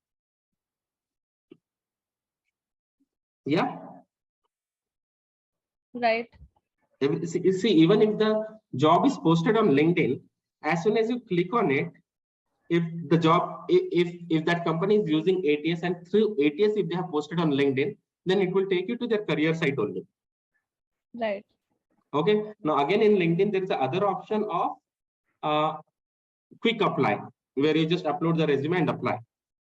Yeah. Right. See, even if the job is posted on LinkedIn, as soon as you click on it, if the job, if that company is using ATS and through ATS, if they have posted on LinkedIn, then it will take you to their career site only. Right. Okay. Now again in LinkedIn, there is the other option of quick apply, where you just upload the resume and apply.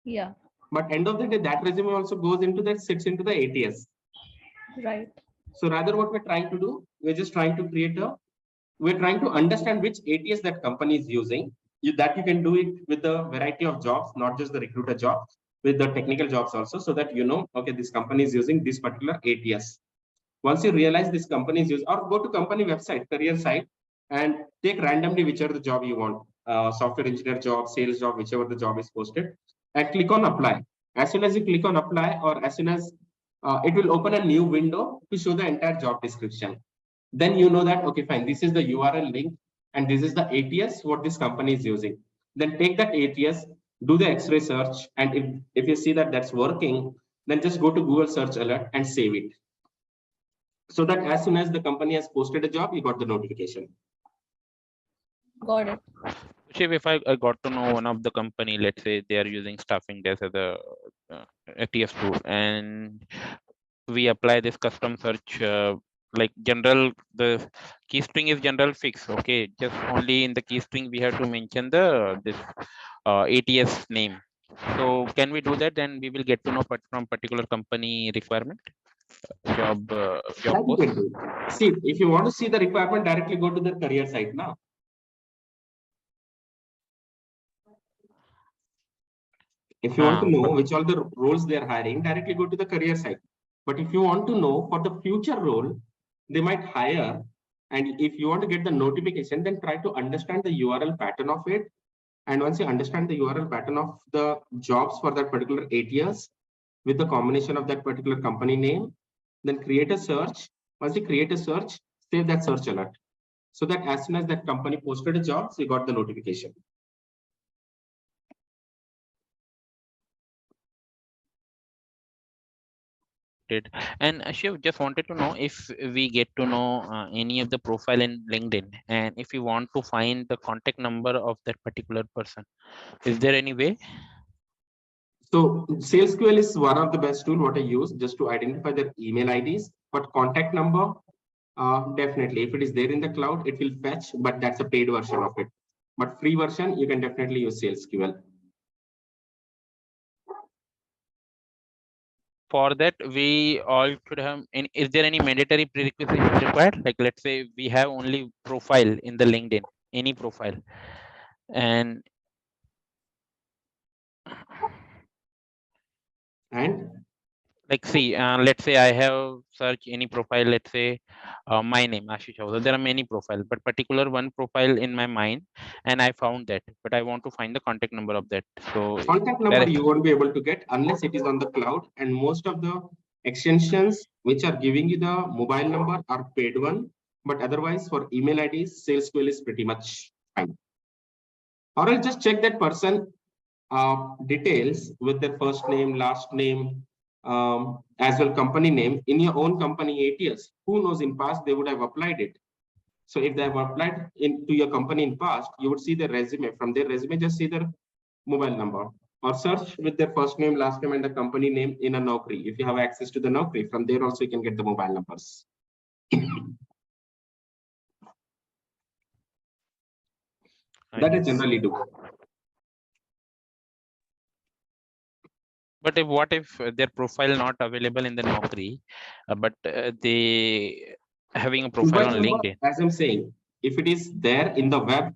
Yeah. But end of the day, that resume also goes into that, sits into the ATS. Right. So rather what we're trying to do, we're just trying to we're trying to understand which ATS that company is using. That you can do it with a variety of jobs, not just the recruiter jobs, with the technical jobs also, so that you know, okay, this company is using this particular ATS. Once you realize this company is using, or go to company website, career site, and take randomly whichever the job you want, software engineer job, sales job, whichever the job is posted, and click on apply. As soon as you click on apply, or as soon as it will open a new window to show the entire job description. Then you know that, okay, fine, this is the URL link and this is the ATS what this company is using. Then take that ATS, do the X-ray search, and if you see that that's working, then just go to Google search alert and save it. So that as soon as the company has posted a job, you got the notification. Got it. Shiv, if I got to know one of the company, let's say they are using staffing desk as a ATS tool, and we apply this custom search, like general, the key string is general fix. Okay, just only in the key string we have to mention the this ATS name. So can we do that? Then we will get to know from particular company requirement, job post. See, if you want to see the requirement, directly go to the career site now. If you want to know which all the roles they are hiring, directly go to the career site. But if you want to know for the future role, they might hire. And if you want to get the notification, then try to understand the URL pattern of it. And once you understand the URL pattern of the jobs for that particular ATS with the combination of that particular company name, then create a search. Once you create a search, save that search alert. So that as soon as that company posted a job, so you got the notification. And Shiv, just wanted to know if we get to know any of the profile in LinkedIn, and if you want to find the contact number of that particular person, is there any way? So SalesQL is one of the best tool what I use just to identify their email IDs, but contact number, definitely if it is there in the cloud, it will fetch, but that's a paid version of it. But free version, you can definitely use SalesQL. For that, we all should have. Is there any mandatory prerequisites required? Like, let's say we have only profile in the LinkedIn, any profile, and like, see, let's say I have search any profile. Let's say my name Ashish. There are many profiles, but particular one profile in my mind, and I found that, but I want to find the contact number of that. So contact number you won't be able to get unless it is on the cloud, and most of the extensions which are giving you the mobile number are paid one, but otherwise for email IDs, SalesQL is pretty much fine. or I'll just check that person details with their first name, last name, as well company name in your own company 8 years. Who knows, in past they would have applied it. So if they have applied into your company in past, you would see their resume. From their resume, just see their mobile number, or search with their first name, last name, and the company name in a Naukri. If you have access to the Naukri, from there also you can get the mobile numbers. That is generally do. But what if their profile not available in the Naukri, but they having a profile on LinkedIn? As I'm saying, if it is there in the web,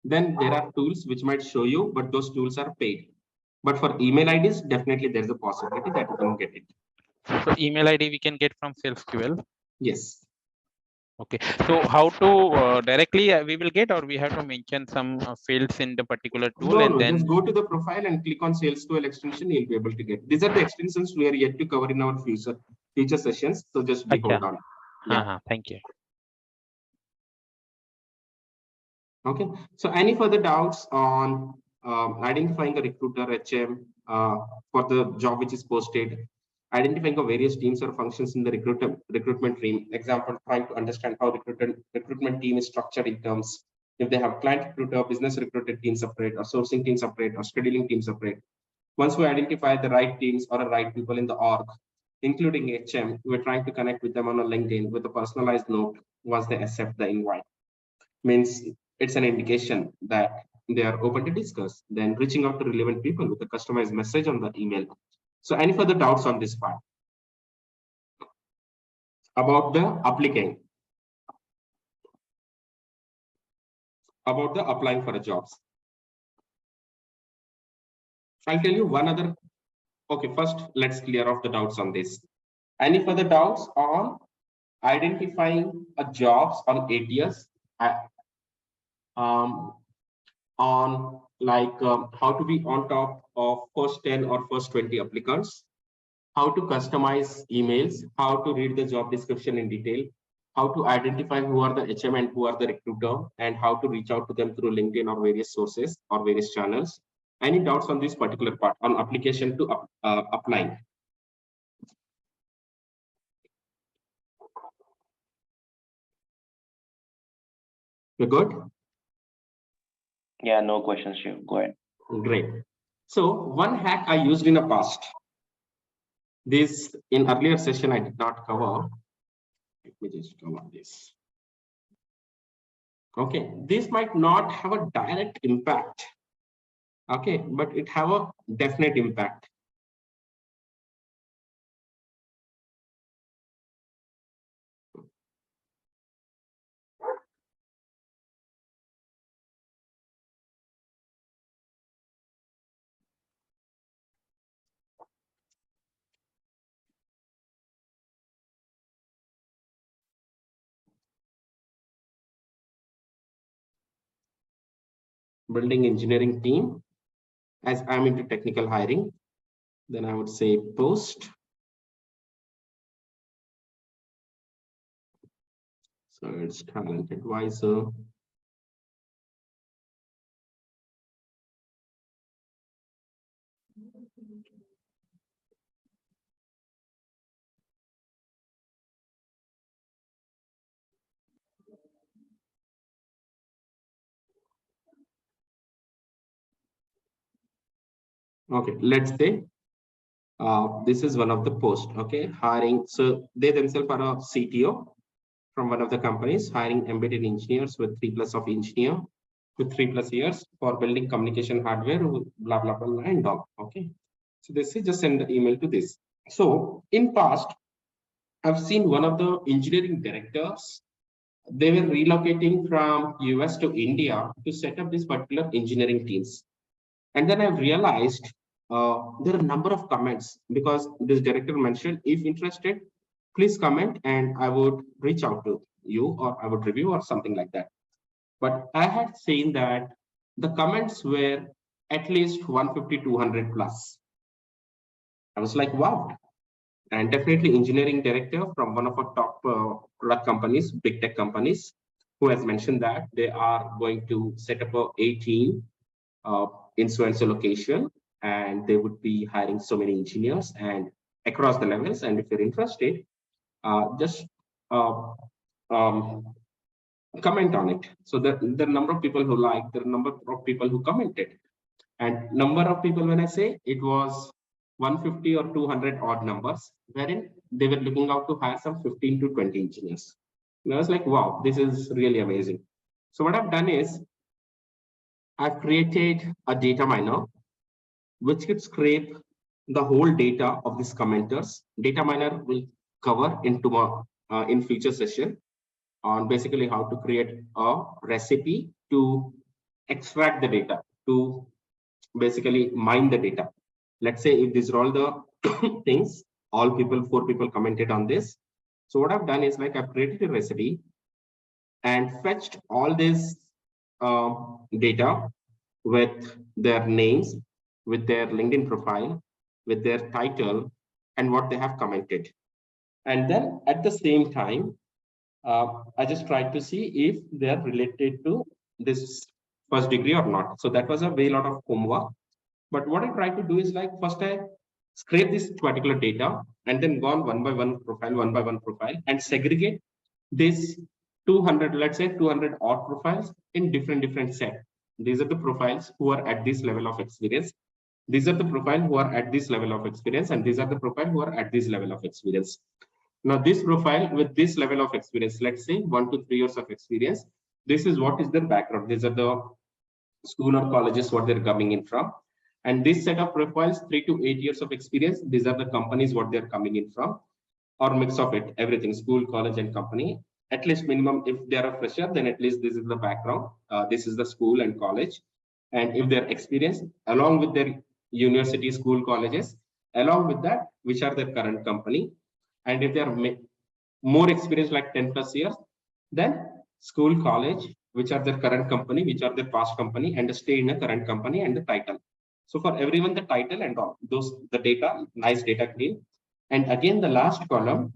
then there are tools which might show you, but those tools are paid. But for email IDs, definitely there's a possibility that you can get it. So email ID we can get from SelfSQL. Yes. Okay. So how to directly we will get, or we have to mention some fields in the particular tool? No, and no, then just go to the profile and click on SalesQL extension. You'll be able to get. These are the extensions we are yet to cover in our future sessions. So just be hold on. Yeah. Thank you. Okay. So any further doubts on identifying a recruiter HM for the job which is posted, identifying the various teams or functions in the recruitment team? Example, trying to understand how recruitment team is structured in terms, if they have client recruiter, business recruiter team separate, or sourcing team separate, or scheduling team separate. Once we identify the right teams or the right people in the org, including HM, we're trying to connect with them on a LinkedIn with a personalized note once they accept the invite. Means it's an indication that they are open to discuss. Then reaching out to relevant people with a customized message on the email. So any further doubts on this part? About the applicant, about the applying for a jobs. I'll tell you one other. Okay, first let's clear off the doubts on this. Any further doubts on identifying a jobs on ATS? On like how to be on top of first 10 or first 20 applicants, how to customize emails, how to read the job description in detail, how to identify who are the HM and who are the recruiter, and how to reach out to them through LinkedIn or various sources or various channels. Any doubts on this particular part on application to applying? We're good? Yeah, no questions, Shiv. Go ahead. Great. So one hack I used in the past, this in earlier session I did not cover. Let me just cover this. Okay, this might not have a direct impact. Okay, but it have a definite impact. Building engineering team. As I'm into technical hiring, then I would say post. So it's talent advisor. Okay, let's say this is one of the posts. Okay, hiring. So they themselves are a CTO from one of the companies, hiring embedded engineers with 3+ of engineer with 3+ years for building communication hardware, blah blah blah, and all. Okay, so they say just send the email to this. So in past, I've seen one of the engineering directors. They were relocating from US to India to set up this particular engineering teams. And then I realized there are a number of comments because this director mentioned, if interested, please comment and I would reach out to you or I would review or something like that. But I had seen that the comments were at least 150, 200 plus. I was like, wow. And definitely engineering director from one of our top product companies, big tech companies, who has mentioned that they are going to set up a team in so and so location, and they would be hiring so many engineers and across the levels. And if you're interested, just uh, um, comment on it. So the number of people who liked, the number of people who commented, and number of people, when I say, it was 150 or 200 odd numbers, wherein they were looking out to hire some 15 to 20 engineers. And I was like, wow, this is really amazing. So what I've done is I've created a data miner which could scrape the whole data of these commenters. Data miner will cover into in future session on basically how to create a recipe to extract the data, to basically mine the data. Let's say if these are all the things, all people, 4 people commented on this. So what I've done is like I've created a recipe and fetched all this data with their names, with their LinkedIn profile, with their title, and what they have commented. And then at the same time, I just tried to see if they are related to this first degree or not. So that was a way lot of homework. But what I tried to do is like first I scrape this particular data and then go on one by one profile, and segregate this 200, let's say 200 odd profiles in different set. These are the profiles who are at this level of experience. These are the profile who are at this level of experience, and these are the profile who are at this level of experience. Now, this profile with this level of experience, let's say 1 to 3 years of experience, this is what is their background. These are the school or colleges what they're coming in from. And this set of profiles, 3 to 8 years of experience, these are the companies what they're coming in from, or mix of it, everything, school, college, and company. At least minimum, if they're a fresher, then at least this is the background. This is the school and college. And if they're experienced, along with their university, school, colleges, along with that, which are their current company. And if they're more experienced, like 10 plus years, then school, college, which are their current company, which are their past company, and stay in a current company, and the title. So for everyone, the title and all those, the data, nice data clean. And again, the last column,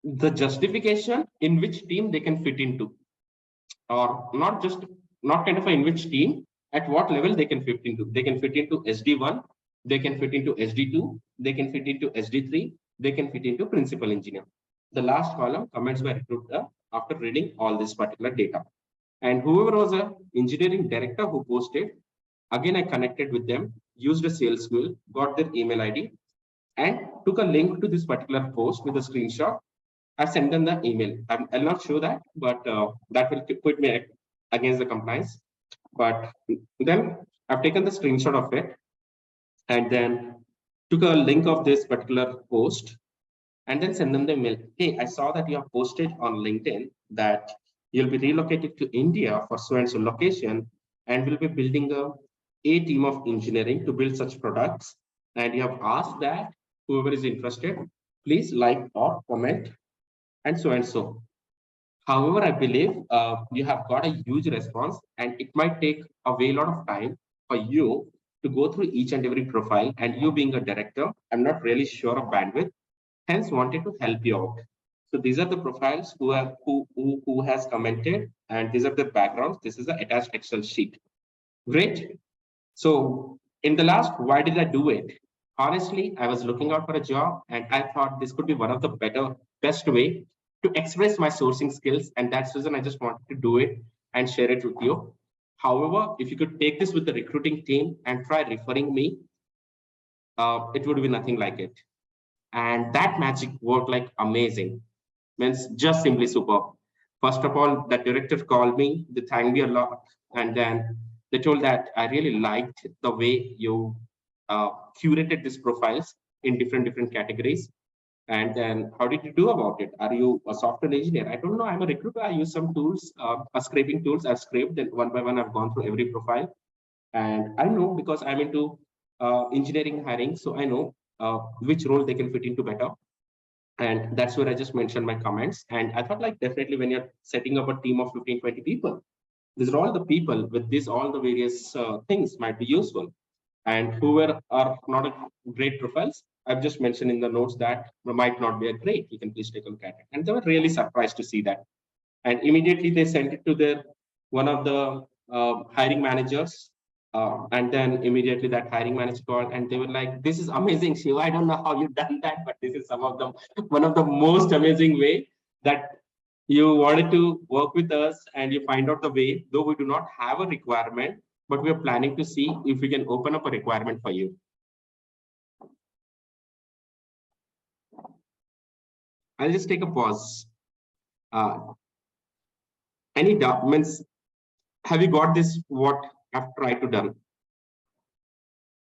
the justification in which team they can fit into, or not kind of in which team, at what level they can fit into. They can fit into SD1, they can fit into SD2, they can fit into SD3, they can fit into principal engineer. The last column, comments by recruiter after reading all this particular data. And whoever was an engineering director who posted, again, I connected with them, used a sales wheel, got their email ID, and took a link to this particular post with a screenshot. I sent them the email. I'll not show that, but that will put me against the compliance. But then I've taken the screenshot of it and then took a link of this particular post and then send them the email. Hey, I saw that you have posted on LinkedIn that you'll be relocated to India for so and so location, and we'll be building a team of engineering to build such products. And you have asked that whoever is interested, please like or comment, and so and so. However, I believe you have got a huge response, and it might take a way lot of time for you to go through each and every profile. And you being a director, I'm not really sure of bandwidth, hence wanted to help you out. So these are the profiles who has commented, and these are the backgrounds. This is the attached Excel sheet. Great. So in the last, why did I do it? Honestly, I was looking out for a job, and I thought this could be one of the best way to express my sourcing skills. And that's the reason I just wanted to do it and share it with you. However, if you could take this with the recruiting team and try referring me, it would be nothing like it. And that magic worked like amazing. Means just simply superb. First of all, the director called me, they thanked me a lot. And then they told that I really liked the way you curated these profiles in different categories. And then how did you do about it? Are you a software engineer? I don't know. I'm a recruiter. I use some tools, scraping tools. I've scraped, then one by one, I've gone through every profile. And I know because I'm into engineering hiring. So I know which role they can fit into better. And that's where I just mentioned my comments. And I thought like definitely when you're setting up a team of 15, 20 people, these are all the people with this, all the various things might be useful. And whoever are not a great profiles, I've just mentioned in the notes that might not be a great, you can please take a look at it. And they were really surprised to see that. And immediately they sent it to their one of the hiring managers And then immediately that hiring manager called and they were like, this is amazing, Shiva. I don't know how you've done that, but this is one of the most amazing way that you wanted to work with us and you find out the way, though we do not have a requirement, but we are planning to see if we can open up a requirement for you. I'll just take a pause. Any documents? Have you got this? What I've tried to done?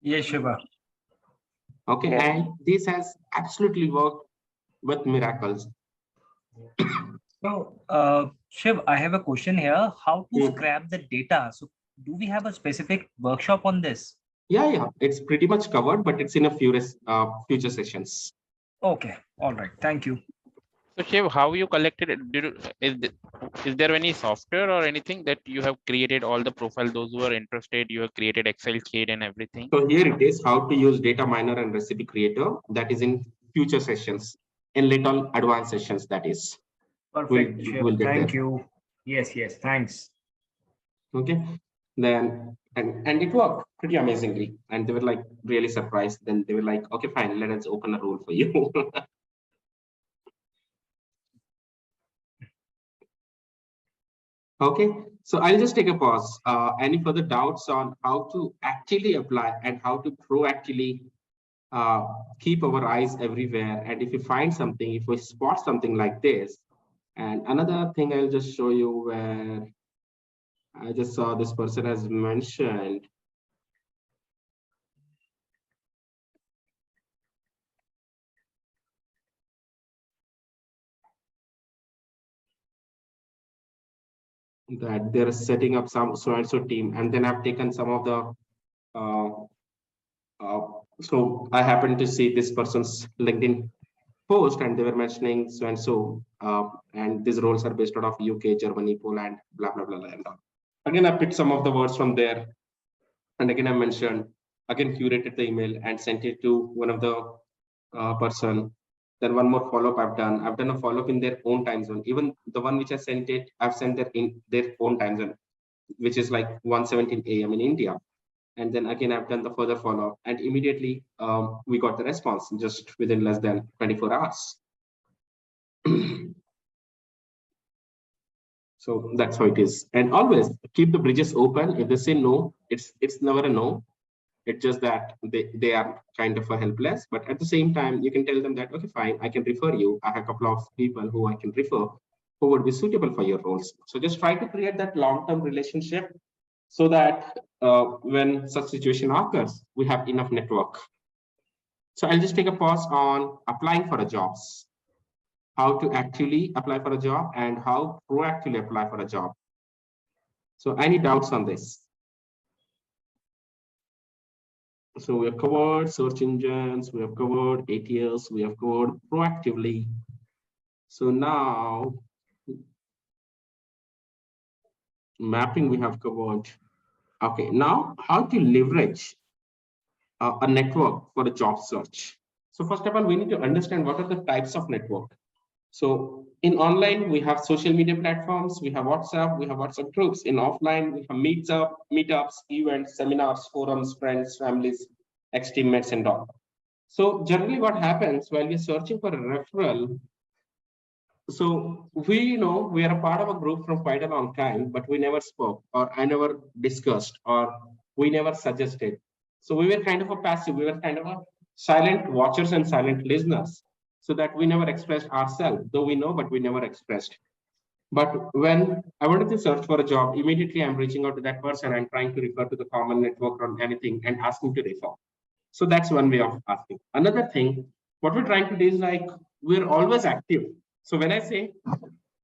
Yes, Shiva. Okay, and this has absolutely worked with miracles. So, Shiv, I have a question here. How to scrap the data? So, do we have a specific workshop on this? Yeah, it's pretty much covered, but it's in a future sessions. Okay, all right. Thank you. So Shiv, how you collected it? Is there any software or anything that you have created all the profile, those who are interested, you have created Excel sheet and everything? So here it is, how to use data miner and recipe creator. That is in future sessions, in little advanced sessions, that is. Perfect, Shiv. We'll get Thank there. you. Yes, thanks. Okay, then and it worked pretty amazingly, and they were like really surprised. Then they were like, okay, fine, let us open a role for you. Okay, so I'll just take a pause. Any further doubts on how to actually apply and how to proactively keep our eyes everywhere? And if you find something, if we spot something like this, and another thing I'll just show you where I just saw this person has mentioned that they're setting up some so-and-so team, and then I've taken some of the so I happened to see this person's LinkedIn post, and they were mentioning so-and-so, and these roles are based out of UK, Germany, Poland, blah, blah, blah, blah. And all. Again, I picked some of the words from there. And again, I mentioned, again, curated the email and sent it to one of the person. Then one more follow-up I've done. I've done a follow-up in their own time zone. Even the one which I sent it, I've sent it in their own time zone, which is like 1:17 a.m. in India. And then again, I've done the further follow-up, and immediately we got the response just within less than 24 hours. So that's how it is. And always keep the bridges open. If they say no, it's never a no. It's just that they are kind of helpless. But at the same time, you can tell them that, okay, fine, I can refer you. I have a couple of people who I can refer who would be suitable for your roles. So just try to create that long-term relationship so that when such situation occurs, we have enough network. So I'll just take a pause on applying for a jobs, how to actually apply for a job and how proactively apply for a job. So any doubts on this? So we have covered search engines, we have covered ATLs, we have covered proactively. So now mapping we have covered. Okay, now how to leverage a network for a job search. So first of all, we need to understand what are the types of network. So in online, we have social media platforms, we have WhatsApp groups. In offline, we have meetups, events, seminars, forums, friends, families, ex-teammates, and all. So generally what happens while we're searching for a referral, so we know we are a part of a group from quite a long time, but we never spoke, or I never discussed, or we never suggested. So we were kind of a passive, we were kind of a silent watchers and silent listeners, so that we never expressed ourselves, though we know, but we never expressed. But when I wanted to search for a job, immediately I'm reaching out to that person and trying to refer to the common network or anything and asking to refer. So that's one way of asking. Another thing, what we're trying to do is like, we're always active. So when I say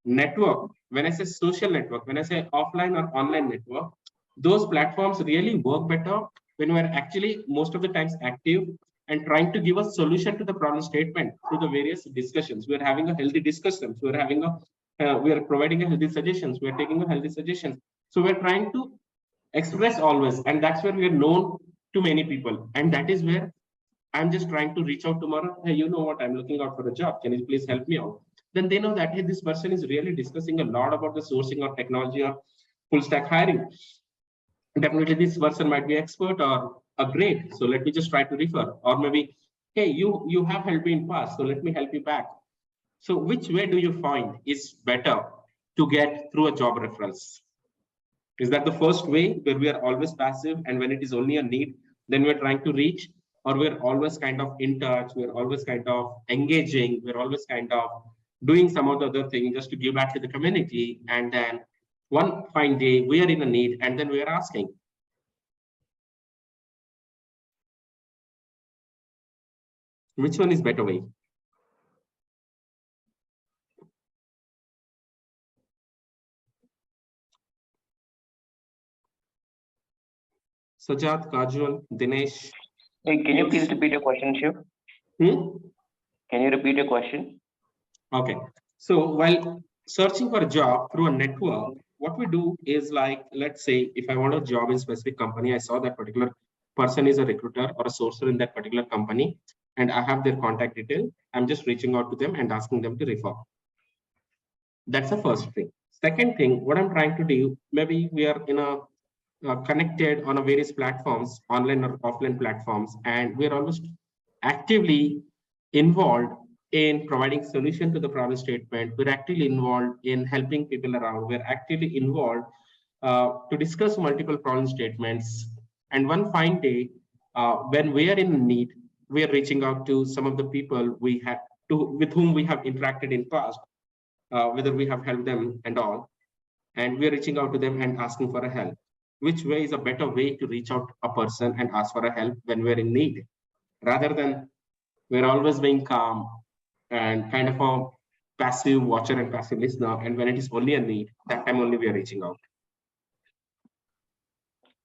network, when I say social network, when I say offline or online network, those platforms really work better when we're actually most of the times active and trying to give a solution to the problem statement through the various discussions. We're having a healthy discussions. We are providing a healthy suggestions. We're taking a healthy suggestions. So we're trying to express always, and that's where we are known to many people. And that is where I'm just trying to reach out tomorrow. Hey, you know what? I'm looking out for a job. Can you please help me out? Then they know that, hey, this person is really discussing a lot about the sourcing or technology or full stack hiring. definitely this person might be expert or a great. So let me just try to refer, or maybe, hey, you have helped me in past, so let me help you back. So which way do you find is better to get through a job reference? Is that the first way where we are always passive and when it is only a need, then we're trying to reach, or we're always kind of in touch, we're always kind of engaging, we're always kind of doing some of the other thing just to give back to the community, and then one fine day we are in a need and then we are asking. Which one is better way? Sajad, Kajol, Dinesh. Hey, can you please repeat your question, Shiv? Can you repeat your question? Okay. So while searching for a job through a network, what we do is like, let's say if I want a job in a specific company, I saw that particular person is a recruiter or a sourcer in that particular company, and I have their contact detail. I'm just reaching out to them and asking them to refer. That's the first thing. Second thing, what I'm trying to do, maybe we are in a connected on a various platforms, online or offline platforms, and we're almost actively involved in providing solution to the problem statement. We're actively involved in helping people around. We're actively involved to discuss multiple problem statements. And one fine day, when we are in need, we are reaching out to some of the people we have with whom we have interacted in past, whether we have helped them and all, and we're reaching out to them and asking for a help. Which way is a better way to reach out a person and ask for a help when we're in need, rather than we're always being calm and kind of a passive watcher and passive listener, and when it is only a need, that time only we are reaching out.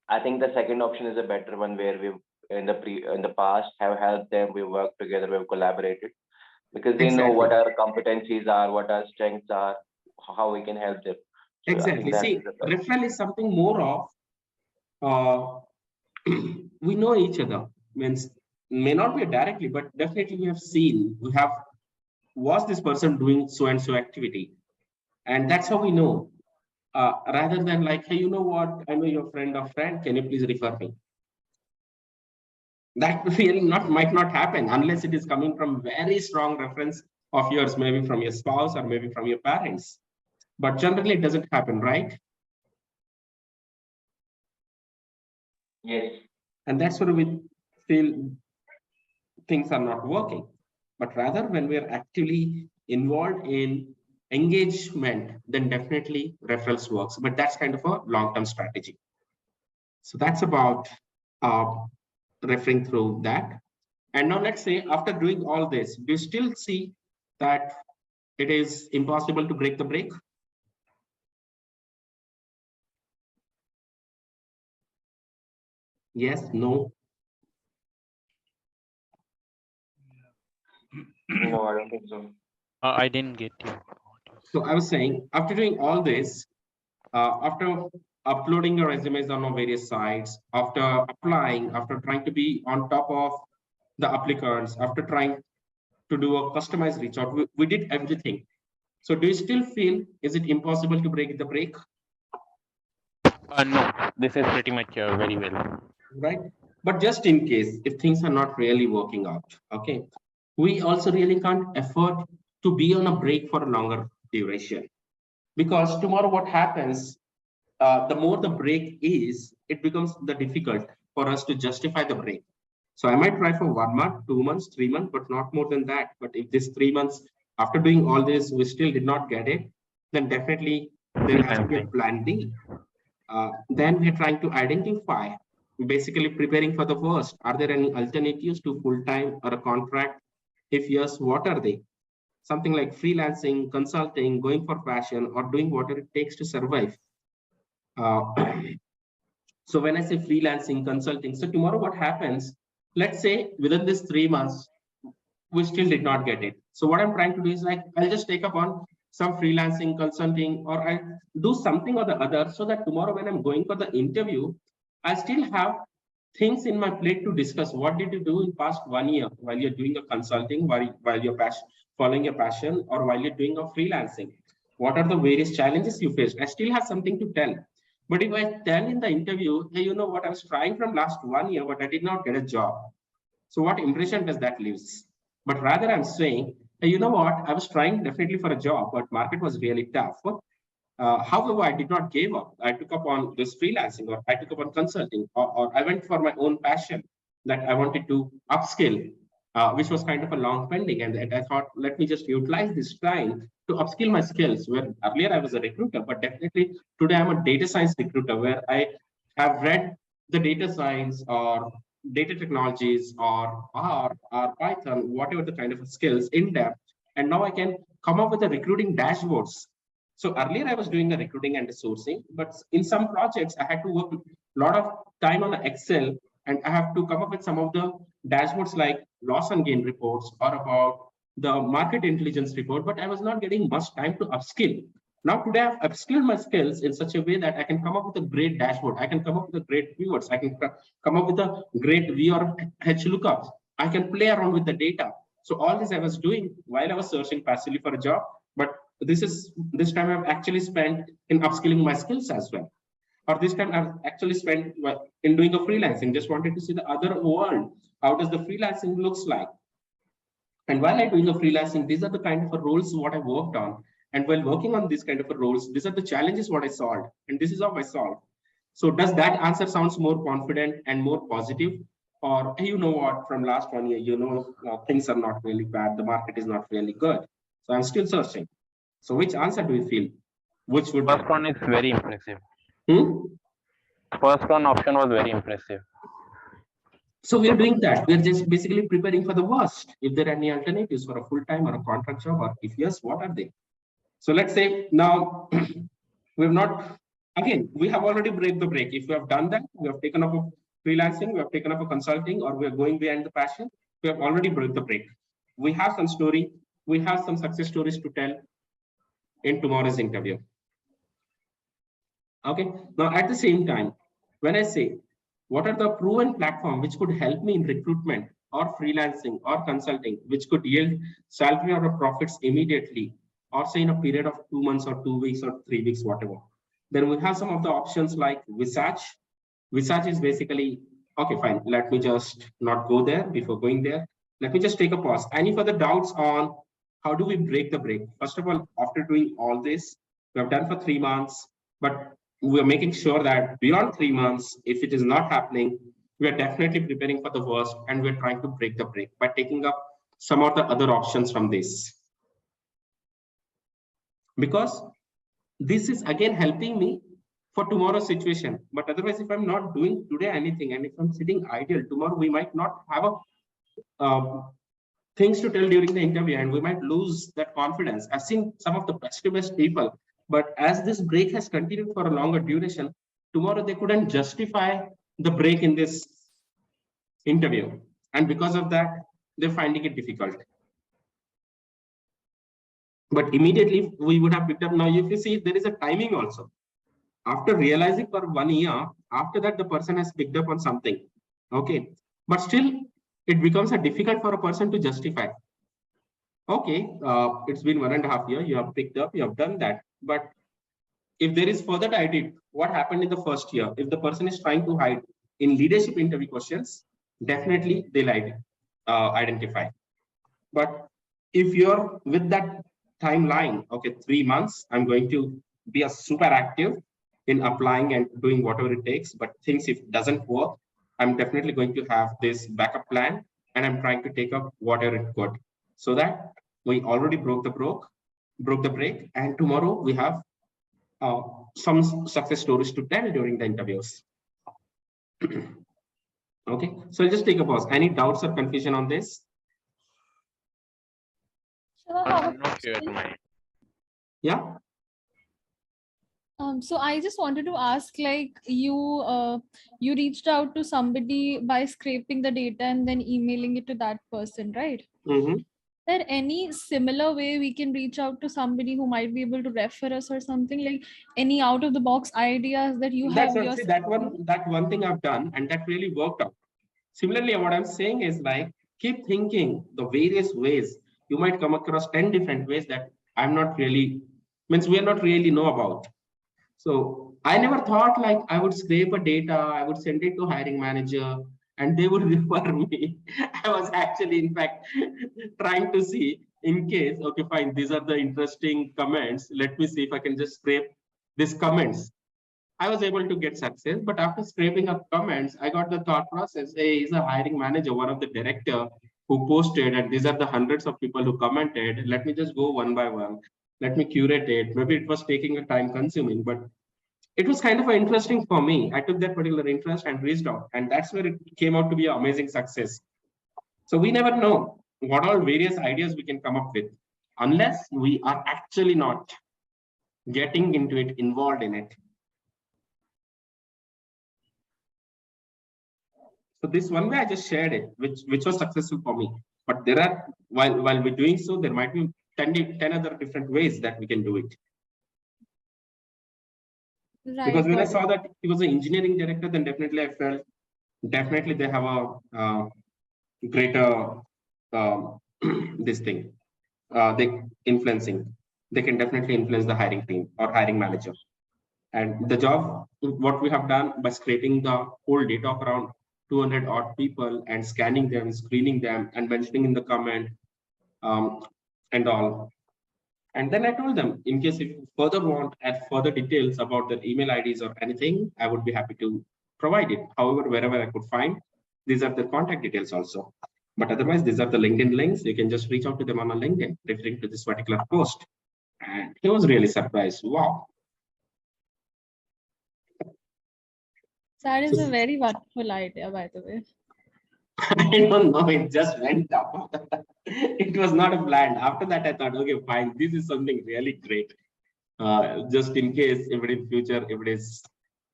I think the second option is a better one, where we in the past have helped them, we worked together, we've collaborated, because they know what our competencies are, what our strengths are, how we can help them. So Exactly. See, referral is something more of we know each other. Means may not be directly, but definitely we have seen, we have watched this person doing so and so activity, and that's how we know. Rather than like, hey, you know what? I know your friend of friend. Can you please refer me? That really might not happen unless it is coming from very strong reference of yours, maybe from your spouse or maybe from your parents. But generally, it doesn't happen, right? Yes. And that's where we feel things are not working. But rather, when we are actively involved in engagement, then definitely referrals works. But that's kind of a long-term strategy. So that's about referring through that. And now let's say after doing all this, do you still see that it is impossible to break the break? Yes, no? No, I don't think so. I didn't get you. So I was saying, after doing all this, after uploading your resumes on various sites, after applying, after trying to be on top of the applicants, after trying to do a customized reach out, we did everything. So do you still feel, is it impossible to break the break? No, this is pretty much very well. Right? But just in case, if things are not really working out, okay, we also really can't afford to be on a break for a longer duration. Because tomorrow what happens, the more the break is, it becomes the difficult for us to justify the break. So I might try for 1 month, 2 months, 3 months, but not more than that. But if this 3 months, after doing all this, we still did not get it, then definitely there has to be a plan B. Then we're trying to identify, basically preparing for the worst. Are there any alternatives to full-time or a contract? If yes, what are they? Something like freelancing, consulting, going for passion, or doing whatever it takes to survive. So when I say freelancing, consulting, so tomorrow what happens? Let's say within this 3 months, we still did not get it. So what I'm trying to do is like, I'll just take up on some freelancing, consulting, or I'll do something or the other, so that tomorrow when I'm going for the interview, I still have things in my plate to discuss. What did you do in past 1 year while you're doing a consulting, while you're following your passion, or while you're doing a freelancing? What are the various challenges you faced? I still have something to tell. But if I tell in the interview, hey, you know what, I was trying from last 1 year, but I did not get a job. So what impression does that leave? But rather I'm saying, hey, you know what, I was trying definitely for a job, but market was really tough. However, I did not give up. I took up on this freelancing, or I took up on consulting, or I went for my own passion that I wanted to upskill, which was kind of a long pending. And I thought, let me just utilize this time to upskill my skills. Where earlier I was a recruiter, but definitely today I'm a data science recruiter, where I have read the data science or data technologies or R or Python, whatever the kind of skills in depth. And now I can come up with the recruiting dashboards. So earlier I was doing the recruiting and the sourcing, but in some projects I had to work a lot of time on Excel, and I have to come up with some of the dashboards like loss and gain reports or about the market intelligence report, but I was not getting much time to upskill. Now today I've upskilled my skills in such a way that I can come up with a great dashboard. I can come up with a great keywords. I can come up with a great V or H lookups. I can play around with the data. So all this I was doing while I was searching passively for a job, but this time I've actually spent in upskilling my skills as well. Or this time I've actually spent in doing a freelancing, just wanted to see the other world. How does the freelancing looks like? And while I'm doing a freelancing, these are the kind of roles what I worked on. And while working on these kind of roles, these are the challenges what I solved. And this is how I solved. So does that answer sounds more confident and more positive? Or hey, you know what, from last 1 year, things are not really bad. The market is not really good. So I'm still searching. So which answer do you feel? Which would First one is very impressive. Hmm? First one option was very impressive. So we're doing that. We're just basically preparing for the worst. If there are any alternatives for a full-time or a contract job, or if yes, what are they? So let's say now we've not, again, we have already break the break. If we have done that, we have taken up a freelancing, we have taken up a consulting, or we are going behind the passion, we have already broke the break. We have some story, we have some success stories to tell in tomorrow's interview. Okay, now at the same time, when I say, what are the proven platforms which could help me in recruitment or freelancing or consulting, which could yield salary or profits immediately, or say in a period of 2 months or 2 weeks or 3 weeks, whatever. Then we have some of the options like Visage. Visage is basically, okay, fine. Let me just not go there before going there. Let me just take a pause. Any further doubts on how do we break the break? First of all, after doing all this, we have done for 3 months, but we are making sure that beyond 3 months, if it is not happening, we are definitely preparing for the worst, and we're trying to break the break by taking up some of the other options from this. Because this is again helping me for tomorrow's situation. But otherwise, if I'm not doing today anything, and if I'm sitting idle, tomorrow we might not have a things to tell during the interview, and we might lose that confidence. I've seen some of the best people, but as this break has continued for a longer duration, tomorrow they couldn't justify the break in this interview. And because of that, they're finding it difficult. But immediately we would have picked up. Now, if you see, there is a timing also. After realizing for 1 year, after that, the person has picked up on something. Okay. But still, it becomes difficult for a person to justify. Okay, it's been 1.5 years, you have picked up, you have done that. But if there is further edit, what happened in the first year? If the person is trying to hide in leadership interview questions, definitely they'll identify. But if you're with that timeline, okay, 3 months, I'm going to be a super active in applying and doing whatever it takes. But things, if it doesn't work, I'm definitely going to have this backup plan, and I'm trying to take up whatever it could, so that we already broke the break, and tomorrow we have some success stories to tell during the interviews. Okay, so I'll just take a pause. Any doubts or confusion on this? Not clear to mind. Yeah. So I just wanted to ask, like, you reached out to somebody by scraping the data and then emailing it to that person, right? Mm-hmm. Is there any similar way we can reach out to somebody who might be able to refer us or something, like any out of the box ideas that you have? That one thing I've done, and that really worked out. Similarly, what I'm saying is, like, keep thinking the various ways. You might come across 10 different ways that we are not really know about. So I never thought like I would scrape a data, I would send it to hiring manager, and they would refer me. I was actually, in fact, trying to see in case, okay, fine, these are the interesting comments. Let me see if I can just scrape these comments. I was able to get success, but after scraping up comments, I got the thought process, hey, he's a hiring manager, one of the director who posted, and these are the hundreds of people who commented. Let me just go one by one. Let me curate it. Maybe it was taking a time consuming, but it was kind of interesting for me. I took that particular interest and reached out, and that's where it came out to be an amazing success. So we never know what all various ideas we can come up with unless we are actually not getting into it, involved in it. So this one way I just shared it, which was successful for me. But there are, while we're doing so, there might be 10 other different ways that we can do it. Right. Because when I saw that he was an engineering director, then definitely I felt definitely they have a greater this thing. They influencing. They can definitely influence the hiring team or hiring manager. And the job, what we have done by scraping the whole data of around 200 odd people and scanning them, screening them, and mentioning in the comment and all. And then I told them, in case if you further want add further details about their email IDs or anything, I would be happy to provide it. However, wherever I could find, these are the contact details also. But otherwise, these are the LinkedIn links. You can just reach out to them on a LinkedIn, referring to this particular post. And he was really surprised. Wow. That is a very wonderful idea, by the way. I don't know, it just went up. It was not a plan. After that, I thought, okay, fine, this is something really great. Just in case, if it in future, if it is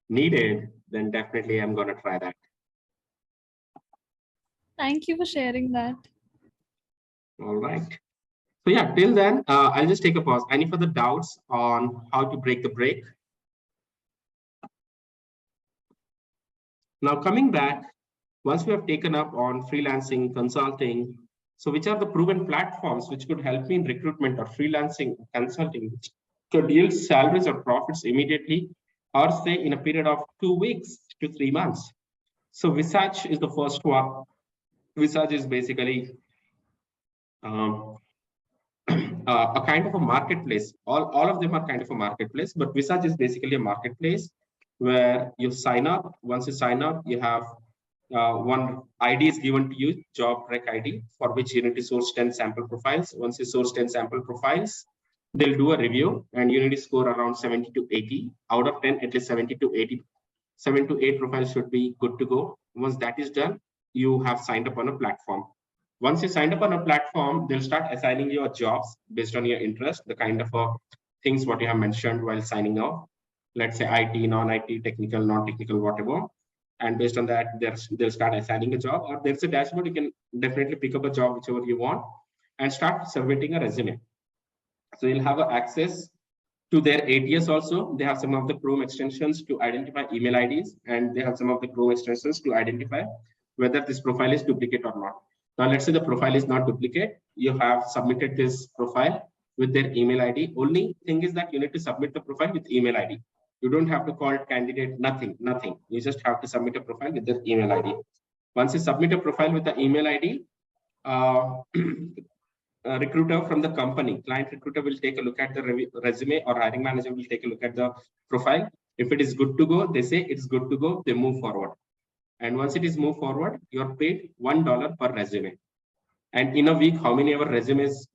needed, then definitely I'm gonna try that. Thank you for sharing that. All right. So yeah, till then, I'll just take a pause. Any further doubts on how to break the break? Now coming back, once we have taken up on freelancing, consulting, so which are the proven platforms which could help me in recruitment or freelancing, consulting, which could yield salaries or profits immediately, or say in a period of 2 weeks to 3 months? So Visage is the first one. Visage is basically a kind of a marketplace. All of them are kind of a marketplace, but Visage is basically a marketplace where you sign up. Once you sign up, you have one ID is given to you, job rec ID, for which you need to source 10 sample profiles. Once you source 10 sample profiles, they'll do a review and you need to score around 70 to 80. Out of 10, at least 70 to 80, 7 to 8 profiles should be good to go. Once that is done, you have signed up on a platform. Once you signed up on a platform, they'll start assigning you jobs based on your interest, the kind of things what you have mentioned while signing up. Let's say IT, non-IT, technical, non-technical, whatever. And based on that, they'll start assigning a job, or there's a dashboard. You can definitely pick up a job, whichever you want, and start submitting a resume. So you'll have access to their ATS also. They have some of the Chrome extensions to identify email IDs, and they have some of the Chrome extensions to identify whether this profile is duplicate or not. Now, let's say the profile is not duplicate. You have submitted this profile with their email ID. Only thing is that you need to submit the profile with email ID. You don't have to call candidate, nothing. You just have to submit a profile with their email ID. Once you submit a profile with the email ID, recruiter from the company, client recruiter will take a look at the resume, or hiring manager will take a look at the profile. If it is good to go, they say it's good to go, they move forward. And once it is moved forward, you're paid $1 per resume. And in a week, how many ever resumes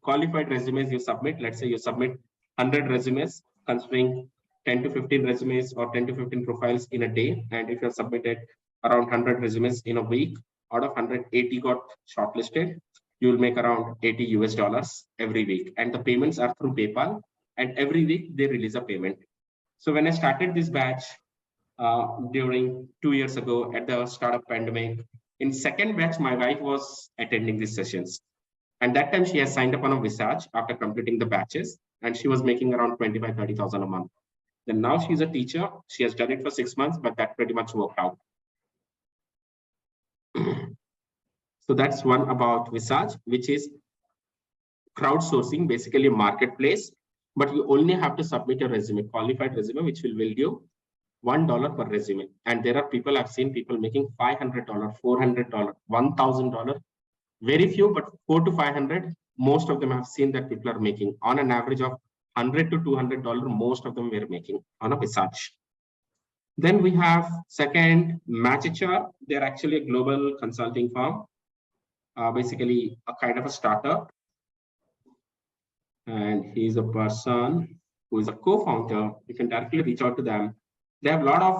qualified resumes you submit? Let's say you submit 100 resumes, considering 10 to 15 resumes or 10 to 15 profiles in a day. And if you're submitted around 100 resumes in a week, out of 180 got shortlisted, you will make around $80 US every week. And the payments are through PayPal. And every week they release a payment. So when I started this batch during 2 years ago at the start of pandemic, in second batch, my wife was attending these sessions. And that time she has signed up on a Visage after completing the batches, and she was making around 25, 30,000 a month. Then now she's a teacher. She has done it for 6 months, but that pretty much worked out. So that's one about Visage, which is crowdsourcing, basically a marketplace. but you only have to submit a resume, qualified resume, which will yield you $1 per resume. And there are people, I've seen people making $500, $400, $1,000. Very few, but 400 to 500. Most of them have seen that people are making on an average of $100 to $200. Most of them were making on a research. Then we have second, MatchHR. They're actually a global consulting firm, basically a kind of a startup. And he's a person who is a co-founder. You can directly reach out to them. They have a lot of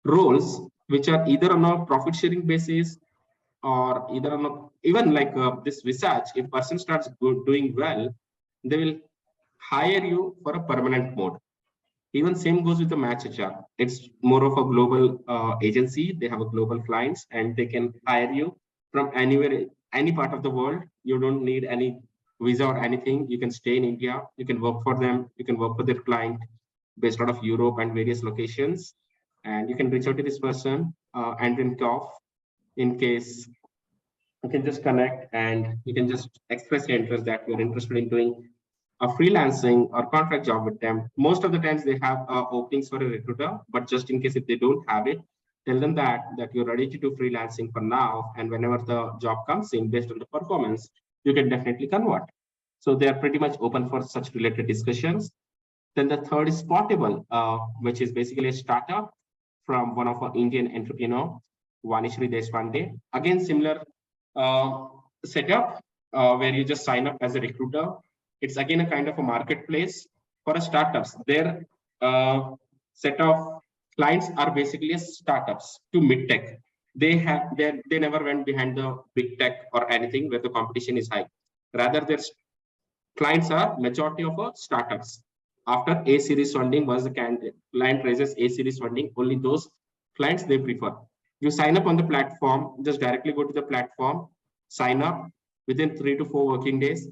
roles which are either on a profit sharing basis or either on a, even like this research. If person starts doing well, they will hire you for a permanent mode. Even same goes with the MatchHR. It's more of a global agency. They have a global clients and they can hire you from anywhere, any part of the world. You don't need any visa or anything. You can stay in India. You can work for them. You can work for their client based out of Europe and various locations. And you can reach out to this person and then talk in case you can just connect and you can just express your interest that you're interested in doing a freelancing or contract job with them. Most of the times they have openings for a recruiter, but just in case if they don't have it, tell them that you're ready to do freelancing for now. And whenever the job comes in based on the performance, you can definitely convert. So they are pretty much open for such related discussions. Then the third is Portable, which is basically a startup from one of our Indian entrepreneur, Vanishri Deshpande. Again, similar setup where you just sign up as a recruiter. It's again a kind of a marketplace for a startups. Their set of clients are basically startups to mid-tech. They never went behind the big tech or anything where the competition is high. Rather, their clients are majority of startups. After A series funding, once the client raises A series funding, only those clients they prefer. You sign up on the platform, just directly go to the platform, sign up within 3 to 4 working days.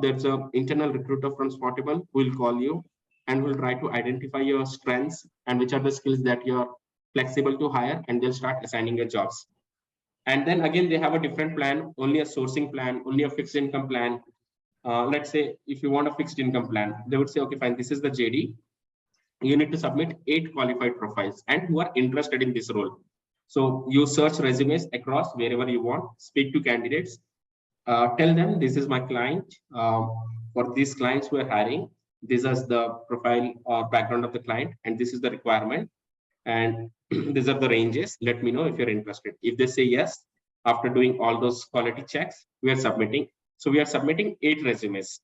There's an internal recruiter from Portable who will call you and will try to identify your strengths and which are the skills that you're flexible to hire, and they'll start assigning your jobs. And then again, they have a different plan, only a sourcing plan, only a fixed income plan. Let's say if you want a fixed income plan, they would say, okay, fine, this is the JD. You need to submit 8 qualified profiles and who are interested in this role. So you search resumes across wherever you want, speak to candidates, tell them this is my client. For these clients who are hiring, this is the profile or background of the client, and this is the requirement. And these are the ranges. Let me know if you're interested. If they say yes, after doing all those quality checks, we are submitting. So we are submitting 8 resumes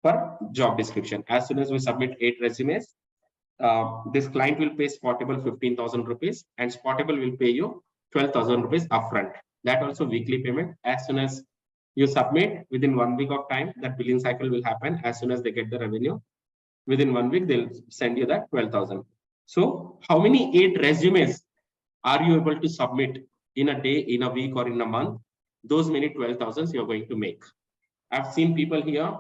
per job description. As soon as we submit 8 resumes, this client will pay Portable 15,000 rupees and Portable will pay you 12,000 rupees upfront. That also weekly payment. As soon as you submit, within 1 week of time, that billing cycle will happen. As soon as they get the revenue, within 1 week, they'll send you that 12,000. So how many 8 resumes are you able to submit in a day, in a week, or in a month? Those many 12,000s you're going to make. I've seen people here,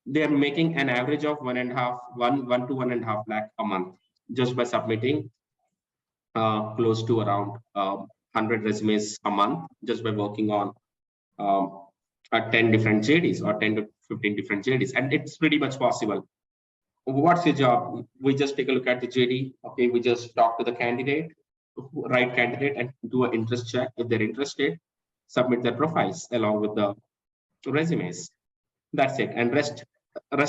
they're making an average of 1 to 1.5 lakh a month just by submitting close to around 100 resumes a month, just by working on 10 different JDs or 10 to 15 different JDs. And it's pretty much possible. What's your job? We just take a look at the JD. Okay, we just talk to the candidate, right candidate, and do an interest check. If they're interested, submit their profiles along with the resumes. That's it. And rest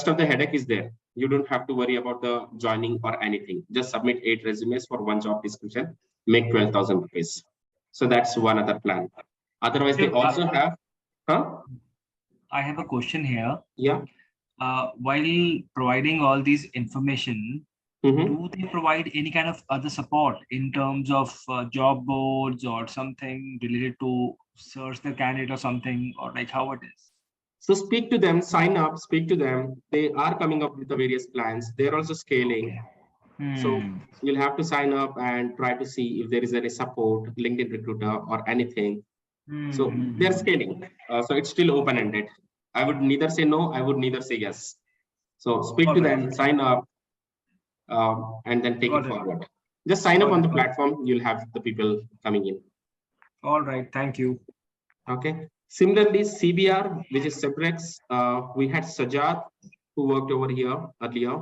of the headache is there. You don't have to worry about the joining or anything. Just submit 8 resumes for 1 job description, make 12,000 rupees. So that's one other plan. Otherwise, they also have. I have a question here. Yeah. While providing all these information, do they provide any kind of other support in terms of job boards or something related to search the candidate or something, or like how it is? So speak to them, sign up, speak to them. They are coming up with the various plans. They're also scaling. Okay. So you'll have to sign up and try to see if there is any support, LinkedIn Recruiter or anything. So they're scaling. So it's still open-ended. I would neither say no, I would neither say yes. So speak to them, sign up, and then take it forward. Just sign up on the platform. You'll have the people coming in. All right. Thank you. Okay. Similarly, CBR, which is Seprex, we had Sajad who worked over here earlier.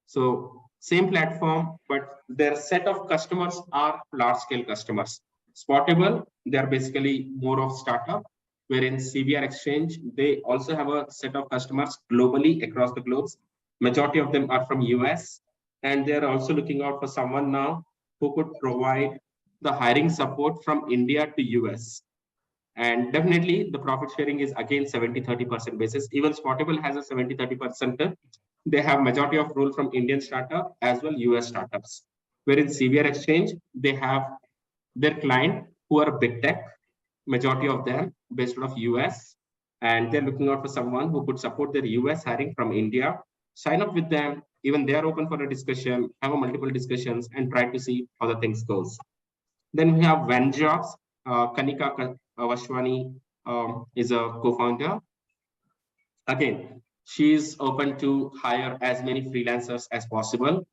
So same platform, but their set of customers are large scale customers. Spotable, they're basically more of startup, wherein CBR Exchange, they also have a set of customers globally across the globes. Majority of them are from US, and they're also looking out for someone now who could provide the hiring support from India to US. And definitely the profit sharing is again 70-30% basis. Even Spotable has a 70-30%. They have majority of role from Indian startup as well US startups. Wherein CBR Exchange, they have their client who are big tech, majority of them based out of US, and they're looking out for someone who could support their US hiring from India. Sign up with them. Even they are open for a discussion, have a multiple discussions, and try to see how the things goes. Then we have Van Jobs. Kanika Vashwani is a co-founder. Again, she is open to hire as many freelancers as possible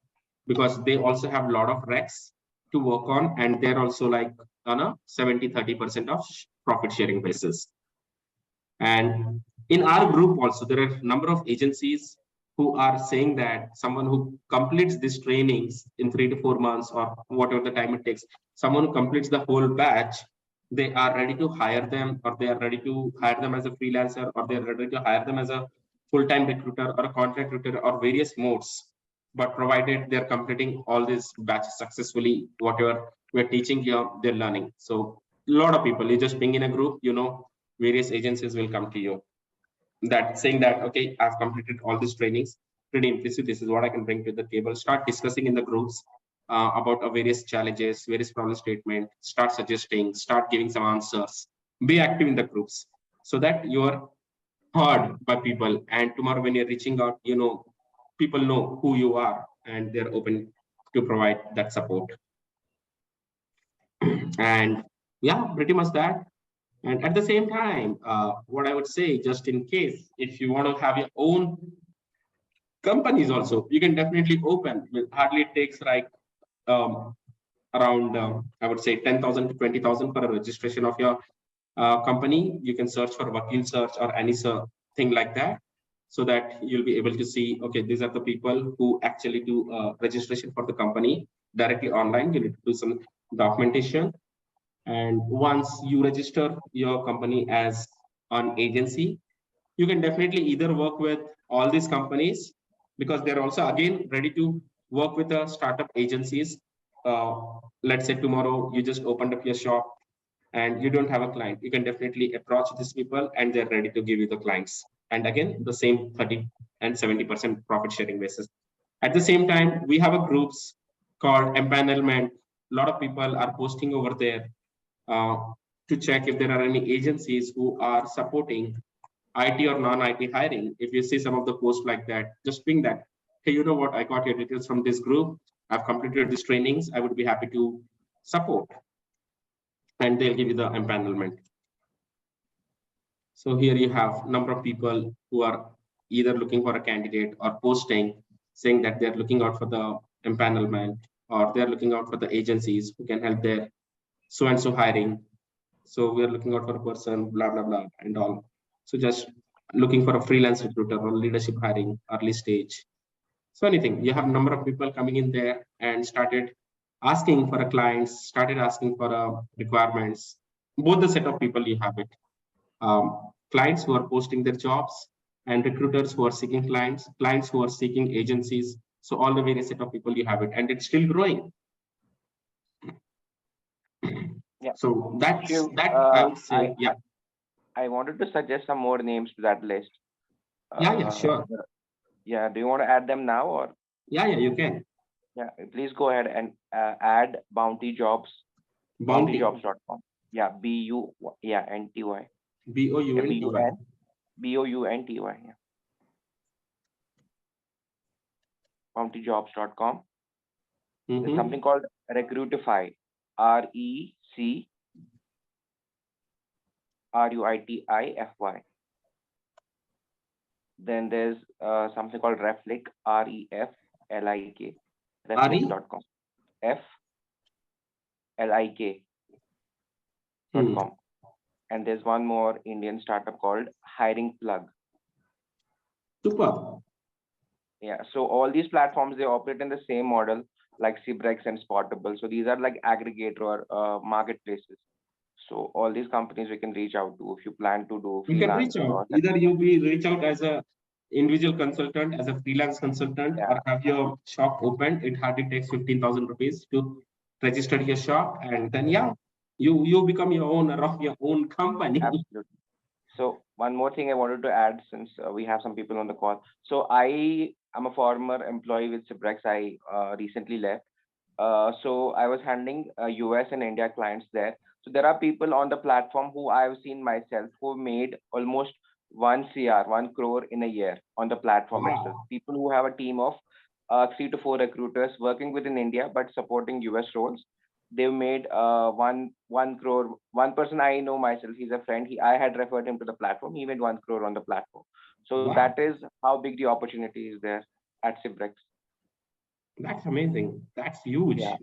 because they also have a lot of recs to work on, and they're also like on a 70-30% of profit sharing basis. And in our group also, there are a number of agencies who are saying that someone who completes these trainings in 3 to 4 months or whatever the time it takes, someone who completes the whole batch, they are ready to hire them, or they are ready to hire them as a freelancer, or they are ready to hire them as a full-time recruiter or a contract recruiter or various modes. But provided they're completing all these batches successfully, whatever we're teaching here, they're learning. So a lot of people, you just ping in a group, various agencies will come to you that saying that, okay, I've completed all these trainings, pretty impressive, this is what I can bring to the table. Start discussing in the groups about various challenges, various problem statement, start suggesting, start giving some answers, be active in the groups so that you are heard by people. And tomorrow when you're reaching out, people know who you are and they're open to provide that support. And yeah, pretty much that. And at the same time, what I would say, just in case, if you want to have your own companies also, you can definitely open. Hardly it takes like around, I would say 10,000 to 20,000 for a registration of your company. You can search for Vakil search or any thing like that, so that you'll be able to see, okay, these are the people who actually do registration for the company directly online. You need to do some documentation. And once you register your company as an agency, you can definitely either work with all these companies, because they're also again ready to work with the startup agencies. Let's say tomorrow you just opened up your shop and you don't have a client, you can definitely approach these people and they're ready to give you the clients. And again, the same 30 and 70% profit sharing basis. At the same time, we have a groups called empanelment. A lot of people are posting over there uh, to check if there are any agencies who are supporting IT or non-IT hiring. If you see some of the posts like that, just ping that. Hey, you know what? I got your details from this group. I've completed these trainings. I would be happy to support. And they'll give you the empanelment. So here you have number of people who are either looking for a candidate or posting saying that they're looking out for the empanelment, or they're looking out for the agencies who can help their so-and-so hiring. So we are looking out for a person, blah, blah, blah, and all. So just looking for a freelance recruiter or leadership hiring, early stage. So anything, you have a number of people coming in there and started asking for a clients, started asking for requirements. Both the set of people you have it. Clients who are posting their jobs, and recruiters who are seeking clients, clients who are seeking agencies. So all the various set of people you have it, and it's still growing. Yeah. So that's that I would say. I wanted to suggest some more names to that list. Yeah, sure. Yeah, do you want to add them now or? Yeah, you can. Yeah, please go ahead and add Bounty Jobs. BountyJobs.com. Yeah, NTY. BOUNTY. BOUNTY. Yeah. BountyJobs.com. There's something called Recruitify. RECRUITIFY. Then there's something called Reflik. REFLIK. Reflik.com. FLIK.com. and there's one more Indian startup called Hiring Plug. Super. Yeah, so all these platforms, they operate in the same model like Cibrex and Spotable. So these are like aggregator or marketplaces. So all these companies we can reach out to if you plan to do You can reach freelancing out. or Either you be reach out as a individual consultant, as a freelance consultant, yeah, or have your shop open. It hardly takes 15,000 rupees to register your shop, and then yeah, you become your owner of your own company. absolutely. So one more thing I wanted to add since we have some people on the call. So I am a former employee with Cibrex. I recently left. So I was handling US and India clients there. So there are people on the platform who I've seen myself who made almost 1 crore in a year on the platform itself. Wow. People who have a team of 3 to 4 recruiters working within India but supporting US roles. They've made one crore. One person I know myself, he's a friend. I had referred him to the platform. He made 1 crore on the platform. So Wow. that is how big the opportunity is there at Cibrex. That's amazing. That's huge. Yeah.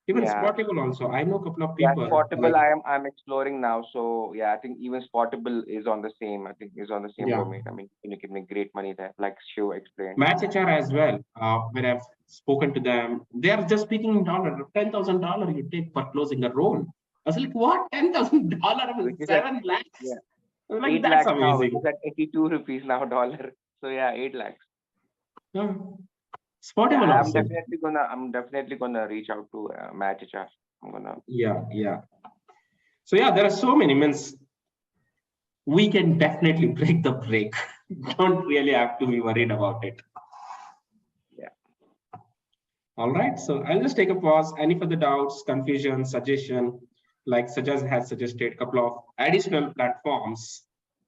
Even Yeah. Spottable also. I know a couple of Yeah, people Spotable like I'm exploring now. So yeah, I think even Spotable is on the same, I think is on the same yeah, domain. I mean, you can make great money there, like Shiv explained. Match HR as well. When I've spoken to them, they are just speaking in dollar. $10,000 you take for closing a role. I was like, what? $10,000 Which with is at 7 lakhs? yeah, I was like, 8 that's lakhs now, which amazing. is at 82 rupees now dollar. So yeah, 8 lakhs. Yeah. Yeah, Spottable also. I'm definitely gonna reach out to Match HR. I'm gonna Yeah, yeah. So yeah, there are so many means we can definitely break the break. Don't really have to be worried about it. yeah. All right. So I'll just take a pause. Any further doubts, confusion, suggestion, like Sajaz has suggested a couple of additional platforms.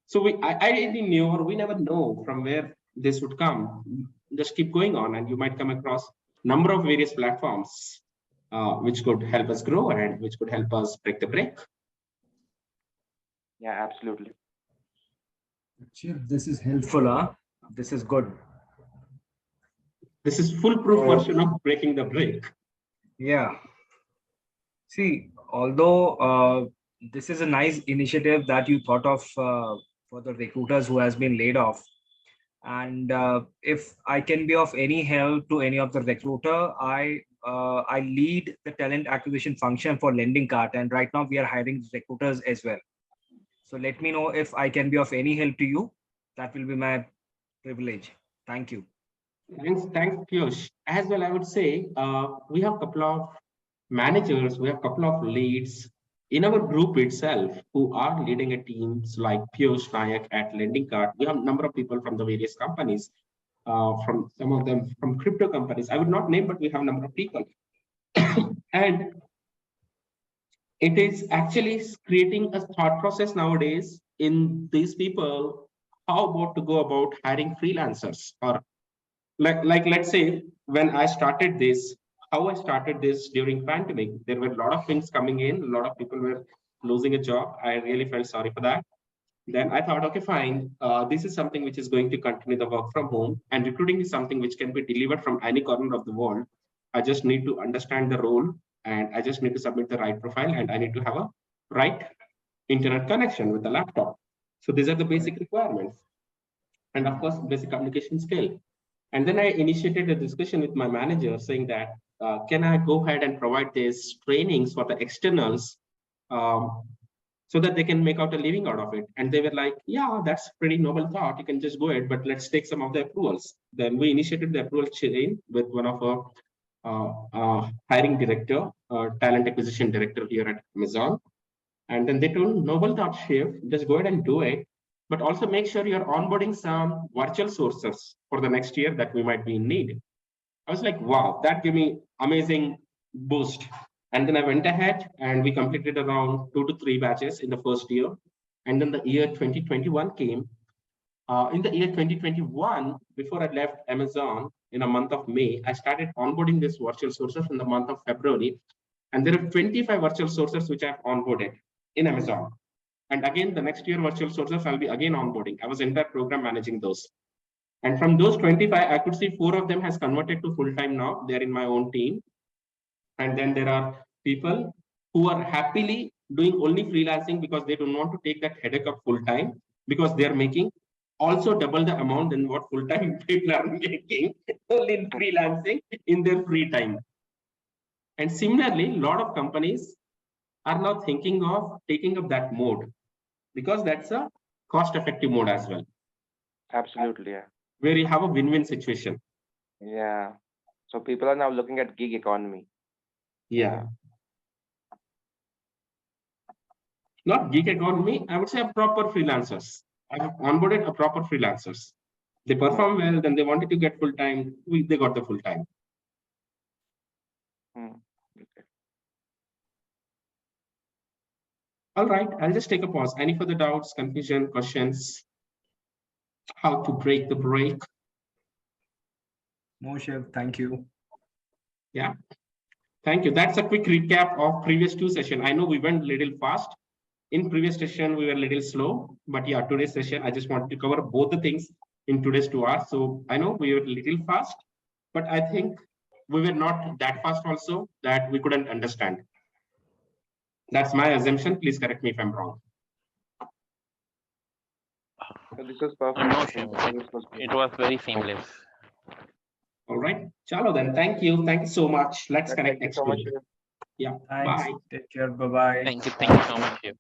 So I didn't know or we never know from where this would come. Just keep going on and you might come across number of various platforms which could help us grow and which could help us break the break. Yeah, absolutely. This is helpful, huh? This is good. This is foolproof version of breaking the break. Yeah. See, although this is a nice initiative that you thought of for the recruiters who has been laid off, and if I can be of any help to any of the recruiter, I lead the talent acquisition function for Lending Cart, and right now we are hiring recruiters as well. So let me know if I can be of any help to you. That will be my privilege. Thank you. Thanks, Piyush. As well, I would say we have a couple of managers, we have a couple of leads in our group itself who are leading a teams like Piyush Nayak at Lending Card. We have a number of people from the various companies, from some of them from crypto companies. I would not name, but we have a number of people. And it is actually creating a thought process nowadays in these people, how about to go about hiring freelancers or like let's say when I started this, how I started this during pandemic, there were a lot of things coming in, a lot of people were losing a job. I really felt sorry for that. Then I thought, okay, fine, this is something which is going to continue the work from home, and recruiting is something which can be delivered from any corner of the world. I just need to understand the role, and I just need to submit the right profile, and I need to have a right internet connection with the laptop. So these are the basic requirements, and of course, basic communication skill. And then I initiated a discussion with my manager saying that, can I go ahead and provide these trainings for the externals um, so that they can make out a living out of it? And they were like, yeah, that's pretty noble thought. You can just go ahead, but let's take some of the approvals. Then we initiated the approval chain with one of our hiring director, talent acquisition director here at Amazon. And then they told noble thought, Shiv, just go ahead and do it, but also make sure you're onboarding some virtual sources for the next year that we might be in need. I was like, wow, that gave me amazing boost. And then I went ahead and we completed around 2 to 3 batches in the first year. And then the year 2021 came. In the year 2021, before I left Amazon in a month of May, I started onboarding these virtual sources in the month of February. And there are 25 virtual sources which I've onboarded in Amazon. And again, the next year virtual sources, I'll be again onboarding. I was in that program managing those. And from those 25, I could see 4 of them has converted to full-time now. They're in my own team. And then there are people who are happily doing only freelancing because they don't want to take that headache of full time, because they are making also double the amount than what full-time people are making only in freelancing in their free time. And similarly, a lot of companies are now thinking of taking up that mode, because that's a cost-effective mode as well. Absolutely, yeah. Where you have a win-win situation. Yeah. So people are now looking at gig economy. Yeah. Not gig economy, I would say a proper freelancers. I have onboarded a proper freelancers. They perform well, then they wanted to get full-time, they got the full-time. Okay. All right, I'll just take a pause. Any further doubts, confusion, questions? How to break the break? No, Shiv, thank you. Yeah, thank you. That's a quick recap of previous two sessions. I know we went a little fast. In previous session, we were a little slow, but yeah, today's session, I just wanted to cover both the things in today's 2 hours. So I know we were a little fast, but I think we were not that fast also that we couldn't understand. That's my assumption. Please correct me if I'm wrong. So this was perfect. No, Shiv, it was very seamless. All right. Chalo then. Thank you. Thank you so much. Let's connect next week. Yeah. Thanks. Bye. Take care. Bye-bye. Thank you so much, Shiv.